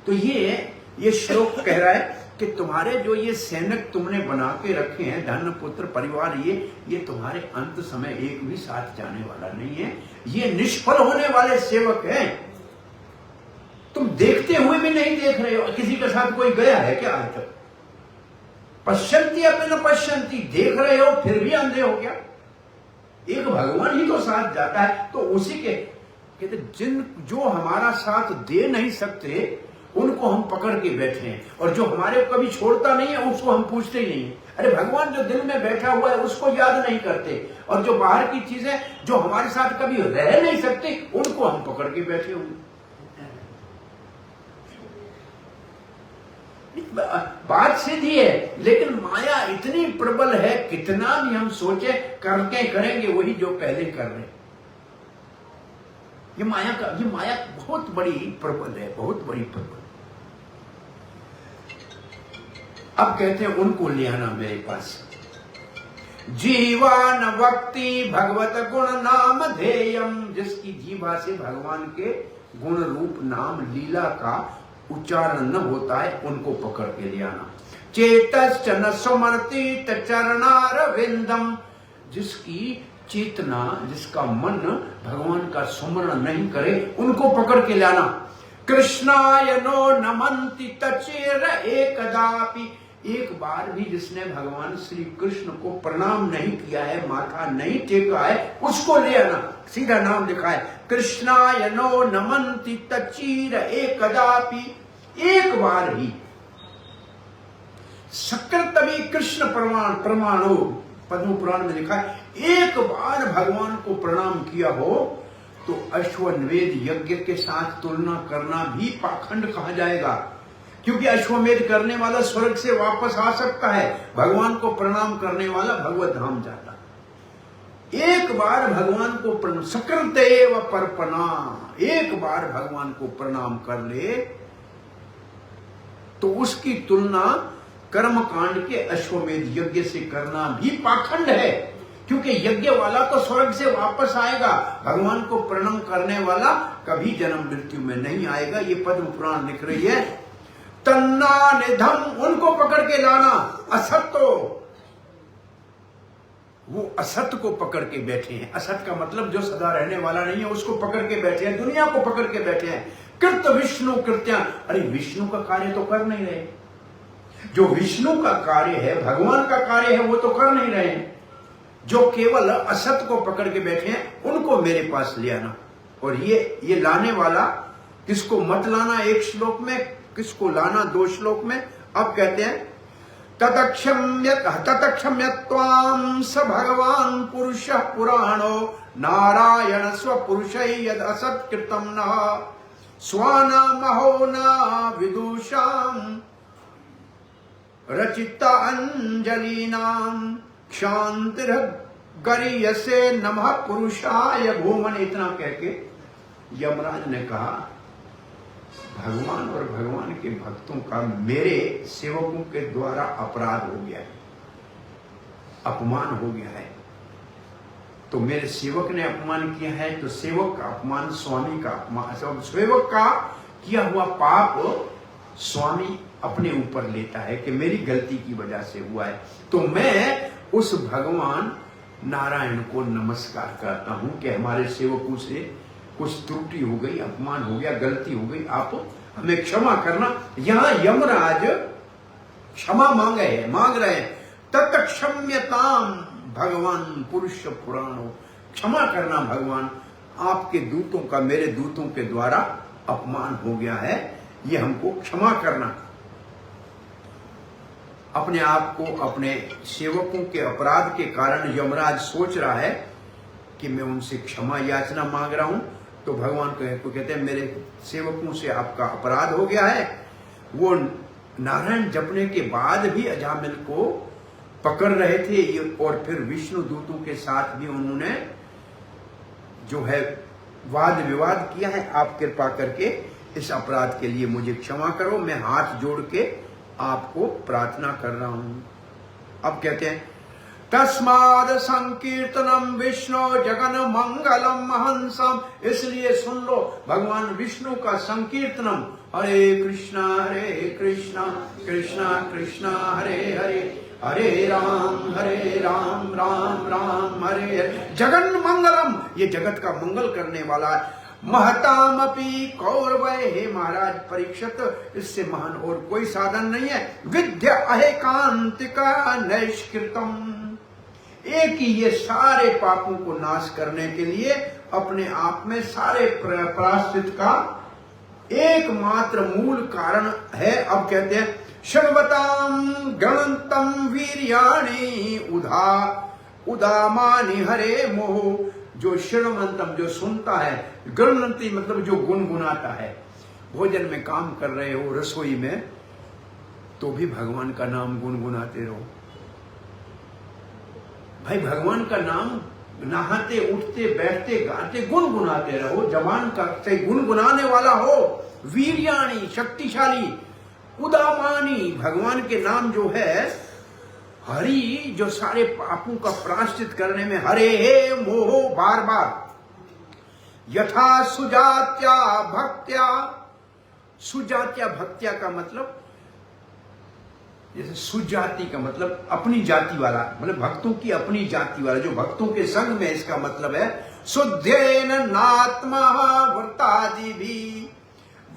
तो ये श्लोक कह रहा है कि तुम्हारे जो ये सैनिक तुमने बना के रखे हैं, धन पुत्र परिवार, ये तुम्हारे अंत समय एक भी साथ जाने वाला नहीं है। ये निष्फल होने वाले सेवक हैं। तुम देखते हुए भी नहीं देख रहे हो। किसी के साथ कोई गया है क्या आज तक? पश्यंती अपने न पश्यंती, देख रहे हो फिर भी अंधे हो क्या? एक भगवान ही तो साथ जाता है। तो उसी के कहते जो हमारा साथ दे नहीं सकते उनको हम पकड़ के बैठे हैं, और जो हमारे को कभी छोड़ता नहीं है उसको हम पूछते ही नहीं है। अरे भगवान जो दिल में बैठा हुआ है उसको याद नहीं करते, और जो बाहर की चीजें जो हमारे साथ कभी रह नहीं सकती उनको हम पकड़ के बैठे हुए। बात सीधी है, लेकिन माया इतनी प्रबल है, कितना भी हम सोचे करके करेंगे वही जो पहले कर रहे हैं। ये माया बहुत बड़ी प्रबल है, बहुत बड़ी प्रबल। अब कहते हैं उनको ले आना मेरे पास। जीवान वक्ति भगवत गुण नाम ध्येयम, जिसकी जीवा से भगवान के गुण रूप नाम लीला का उच्चारण न होता है, उनको पकड़ के ले आना। चेतश्च न सुमरति चरणारविंदम, जिसकी चेतना, जिसका मन भगवान का सुमरण नहीं करे, उनको पकड़ के लाना। कृष्णाय नो नमन्ति तचेर एकदापि, एक बार भी जिसने भगवान श्री कृष्ण को प्रणाम नहीं किया है, माथा नहीं टेका है, उसको ले आना। सीधा नाम लिखा है कृष्णाय नो नमन्ति तचीर एकदापि, एक बार भी। सकृतवि कृष्ण प्रमाणो, पद्म पुराण में लिखा है, एक बार भगवान को प्रणाम किया हो तो अश्वमेध यज्ञ के साथ तुलना करना भी पाखंड कहा जाएगा, क्योंकि अश्वमेध करने वाला स्वर्ग से वापस आ सकता है, भगवान को प्रणाम करने वाला भगवत धाम जाता। एक बार भगवान को प्रणाम, सकृतेव परपना, एक बार भगवान को प्रणाम कर ले तो उसकी तुलना कर्म कांड के अश्वमेध यज्ञ से करना भी पाखंड है, क्योंकि यज्ञ वाला तो स्वर्ग से वापस आएगा, भगवान को प्रणाम करने वाला कभी जन्म मृत्यु में नहीं आएगा। ये पद्म पुराण लिख रही है। तन्ना निधम, उनको पकड़ के लाना, असत्य, वो असत्य को पकड़ के बैठे हैं। असत्य का मतलब जो सदा रहने वाला नहीं है, उसको पकड़ के बैठे हैं, दुनिया को पकड़ के बैठे हैं। कृत विष्णु कृत्या, अरे विष्णु का कार्य तो कर नहीं रहे, जो विष्णु का कार्य है, भगवान का कार्य है, वो तो कर नहीं रहे। जो केवल असत्य को पकड़ के बैठे हैं, उनको मेरे पास ले आना। और ये लाने वाला, किसको मत लाना एक श्लोक में, किसको लाना दो श्लोक में। अब कहते हैं ततक्षम्यत्वां स भगवान पुरुष पुराणो नारायण स्वपुरुष यद असत्कृतं न स्वानामहो न विदुषां रचिता अंजलिनां क्षांतिर्गरीयसे नमः पुरुषाय भूमन। इतना कह के यमराज ने कहा, भगवान और भगवान के भक्तों का मेरे सेवकों के द्वारा अपराध हो गया है, अपमान हो गया है। तो मेरे सेवक ने अपमान किया है, तो सेवक का अपमान स्वामी का अपमान, सेवक का किया हुआ पाप स्वामी अपने ऊपर लेता है कि मेरी गलती की वजह से हुआ है। तो मैं उस भगवान नारायण को नमस्कार करता हूं कि हमारे सेवकों से कुछ त्रुटि हो गई, अपमान हो गया, गलती हो गई, आप हमें क्षमा करना। यहां यमराज क्षमा मांग रहे हैं। तत्क्षम्यताम भगवान पुरुष पुराणो, क्षमा करना भगवान, आपके दूतों का मेरे दूतों के द्वारा अपमान हो गया है, ये हमको क्षमा करना। अपने आप को, अपने सेवकों के अपराध के कारण यमराज सोच रहा है कि मैं उनसे क्षमा याचना मांग रहा हूं। तो भगवान को कहते हैं, मेरे सेवकों से आपका अपराध हो गया है। वो नारायण जपने के बाद भी अजामिल को पकड़ रहे थे, और फिर विष्णु दूतों के साथ भी उन्होंने जो है वाद विवाद किया है। आप कृपा करके इस अपराध के लिए मुझे क्षमा करो, मैं हाथ जोड़ के आपको प्रार्थना कर रहा हूं। अब कहते हैं, तस्माद संकीर्तनम विष्णु जगन मंगलम महंसम, इसलिए सुन लो भगवान विष्णु का संकीर्तनम, हरे कृष्णा कृष्णा कृष्णा हरे हरे, हरे राम राम राम हरे हरे। जगन मंगलम, ये जगत का मंगल करने वाला है। महतामपि कौरवै, हे महाराज परीक्षित, इससे महान और कोई साधन नहीं है। विद्या अहेकांतिका नैष्कृतम, एक ही ये सारे पापों को नाश करने के लिए अपने आप में सारे प्रायश्चित का एकमात्र मूल कारण है। अब कहते हैं, शर्वताम गणंतम वीर्याणि उदामानि हरे मोह, जो श्रवंतम जो सुनता है, गणंती मतलब जो गुनगुनाता है। भोजन में काम कर रहे हो, रसोई में, तो भी भगवान का नाम गुनगुनाते रहो। भाई भगवान का नाम नहाते उठते बैठते गाते गुनगुनाते रहो, जबान का से गुनगुनाने वाला हो। वीर्याणी शक्तिशाली, उदामानी भगवान के नाम जो है, हरि जो सारे पापों का प्रायश्चित करने में, हरे हे मोह बार बार। यथा सुजात्या भक्त्या, सुजात्या भक्त्या का मतलब, जैसे सुजाति का मतलब अपनी जाति वाला, मतलब भक्तों की अपनी जाति वाला, जो भक्तों के संग में, इसका मतलब है शुद्धेन नात्मा व्रतादि भी।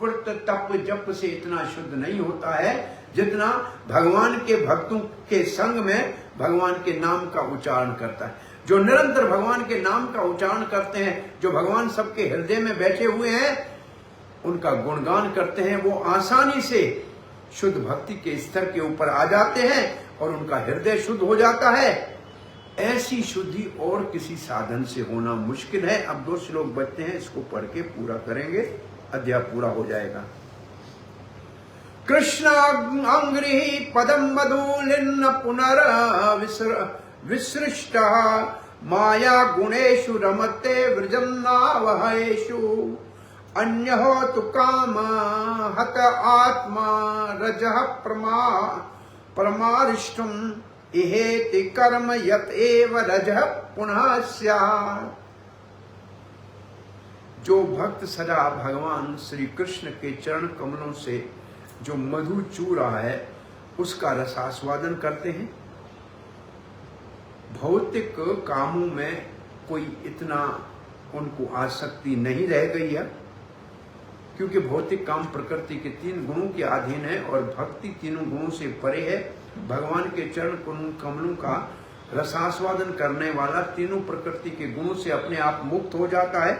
व्रत तप जप से इतना शुद्ध नहीं होता है जितना भगवान के भक्तों के संग में भगवान के नाम का उच्चारण करता है। जो निरंतर भगवान के नाम का उच्चारण करते हैं, जो भगवान सबके हृदय में बैठे हुए हैं, उनका गुणगान करते हैं, वो आसानी से शुद्ध भक्ति के स्तर के ऊपर आ जाते हैं और उनका हृदय शुद्ध हो जाता है। ऐसी शुद्धि और किसी साधन से होना मुश्किल है। अब 2 श्लोक बचते हैं, इसको पढ़ के पूरा करेंगे, अध्याय पूरा हो जाएगा। कृष्ण अंग्रिहि पदम मधुलिन्न पुनर विसृष्ट माया गुणेषु रमते वृजन्नावहेषु अन्यो तु काम हत आत्मा रजः परमारिष्टुम इहेति कर्म यत एव रजः पुनः स्यात्। जो भक्त सदा भगवान श्री कृष्ण के चरण कमलों से जो मधु चू रहा है उसका रसास्वादन करते हैं, भौतिक कामों में कोई इतना उनको आसक्ति नहीं रह गई है, क्योंकि भौतिक काम प्रकृति के 3 गुणों के अधीन है और भक्ति तीनों गुणों से परे है। भगवान के चरण कमलों का रसास्वादन करने वाला तीनों प्रकृति के गुणों से अपने आप मुक्त हो जाता है।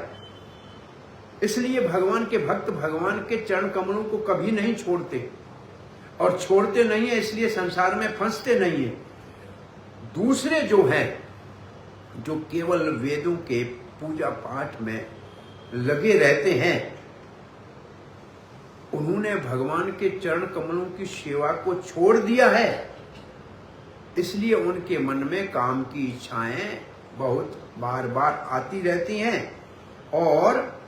इसलिए भगवान के भक्त भगवान के चरण कमलों को कभी नहीं छोड़ते और छोड़ते नहीं है, इसलिए संसार में फंसते नहीं है। दूसरे जो हैं, जो केवल वेदों के पूजा पाठ में लगे रहते हैं, उन्होंने भगवान के चरण कमलों की सेवा को छोड़ दिया है, इसलिए उनके मन में काम की इच्छाएं बहुत बार बार आती रहती हैं और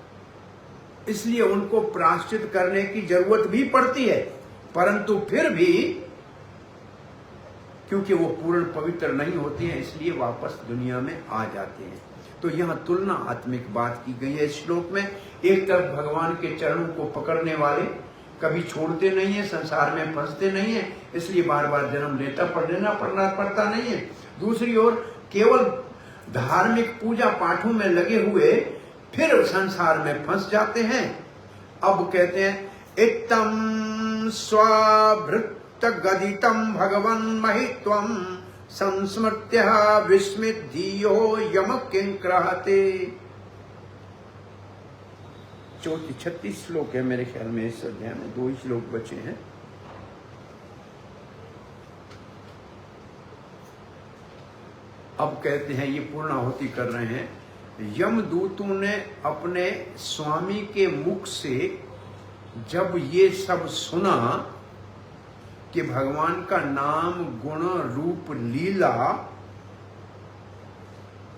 इसलिए उनको प्रायश्चित करने की जरूरत भी पड़ती है। परंतु फिर भी क्योंकि वो पूर्ण पवित्र नहीं होती हैं, इसलिए वापस दुनिया में आ जाते हैं। तो यहाँ तुलना आत्मिक बात की गई है इस श्लोक में। एक तरफ भगवान के चरणों को पकड़ने वाले कभी छोड़ते नहीं है, संसार में फंसते नहीं है, इसलिए बार बार जन्म लेना पड़ता नहीं है। दूसरी ओर केवल धार्मिक पूजा पाठों में लगे हुए फिर संसार में फंस जाते हैं। अब कहते हैं इत्तम स्वाभृत गदितम भगवन् महित्वम संस्मृत्य विस्मित धियो यम किंक्रहते। 36 श्लोक है मेरे ख्याल में इस अध्याय में, 2 ही श्लोक बचे हैं। अब कहते हैं, ये पूर्णाहुति कर रहे हैं, यमदूतों ने अपने स्वामी के मुख से जब ये सब सुना कि भगवान का नाम गुण रूप लीला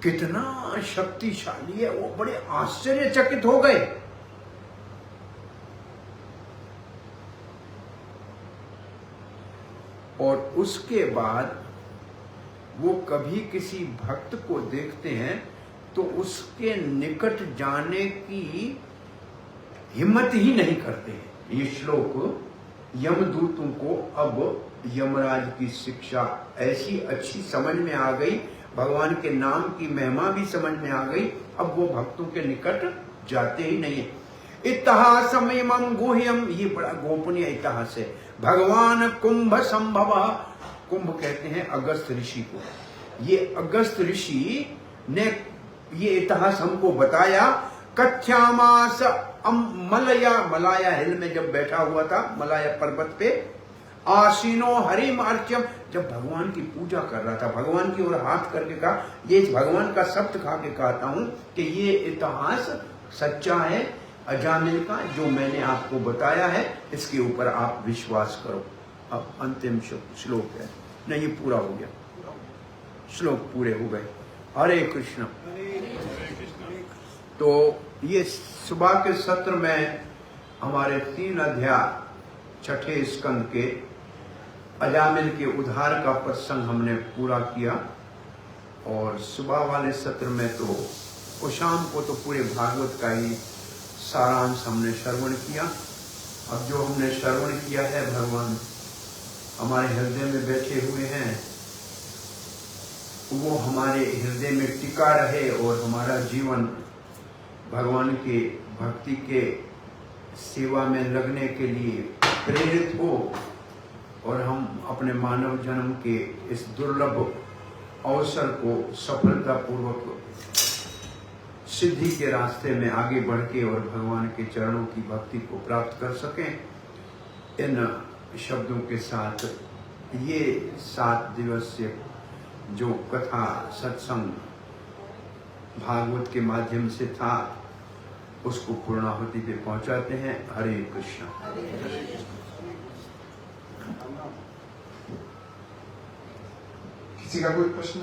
कितना शक्तिशाली है, वो बड़े आश्चर्यचकित हो गए। और उसके बाद वो कभी किसी भक्त को देखते हैं तो उसके निकट जाने की हिम्मत ही नहीं करते हैं। ये श्लोक यमदूतों को अब यमराज की शिक्षा ऐसी अच्छी समझ में आ गई, भगवान के नाम की महिमा भी समझ में आ गई, अब वो भक्तों के निकट जाते ही नहीं है। इतिहासम इमं गुह्यम, ये बड़ा गोपनीय इतिहास है। भगवान कुंभ संभव, कुंभ कहते हैं अगस्त ऋषि को। ये अगस्त ऋषि ने ये इतिहास हमको बताया। कच्छामास मलाया हिल में जब बैठा हुआ था, मलाया पर्वत पे, आसीनो हरिम अर्चम, जब भगवान की पूजा कर रहा था, भगवान की ओर हाथ करके कहा, ये भगवान का शब्द खा के कहता हूं कि ये इतिहास सच्चा है अजामिल का, जो मैंने आपको बताया है, इसके ऊपर आप विश्वास करो। अब अंतिम श्लोक है, नहीं ये पूरा हो गया, श्लोक पूरे हो गए। हरे कृष्ण। तो ये सुबह के सत्र में हमारे 3 अध्याय 6ठे स्कंद के अजामिल के उद्धार का प्रसंग हमने पूरा किया, और सुबह वाले सत्र में तो और शाम को तो पूरे भागवत का ही सारांश हमने श्रवण किया। अब जो हमने श्रवण किया है, भगवान हमारे हृदय में बैठे हुए हैं, वो हमारे हृदय में टिका रहे और हमारा जीवन भगवान के भक्ति के सेवा में लगने के लिए प्रेरित हो, और हम अपने मानव जन्म के इस दुर्लभ अवसर को सफलतापूर्वक सिद्धि के रास्ते में आगे बढ़ के और भगवान के चरणों की भक्ति को प्राप्त कर सकें। इन शब्दों के साथ ये 7 दिवसीय जो कथा सत्संग भागवत के माध्यम से था उसको पूर्णाहुति पे पहुंचाते हैं। हरे कृष्ण। किसी का कोई प्रश्न?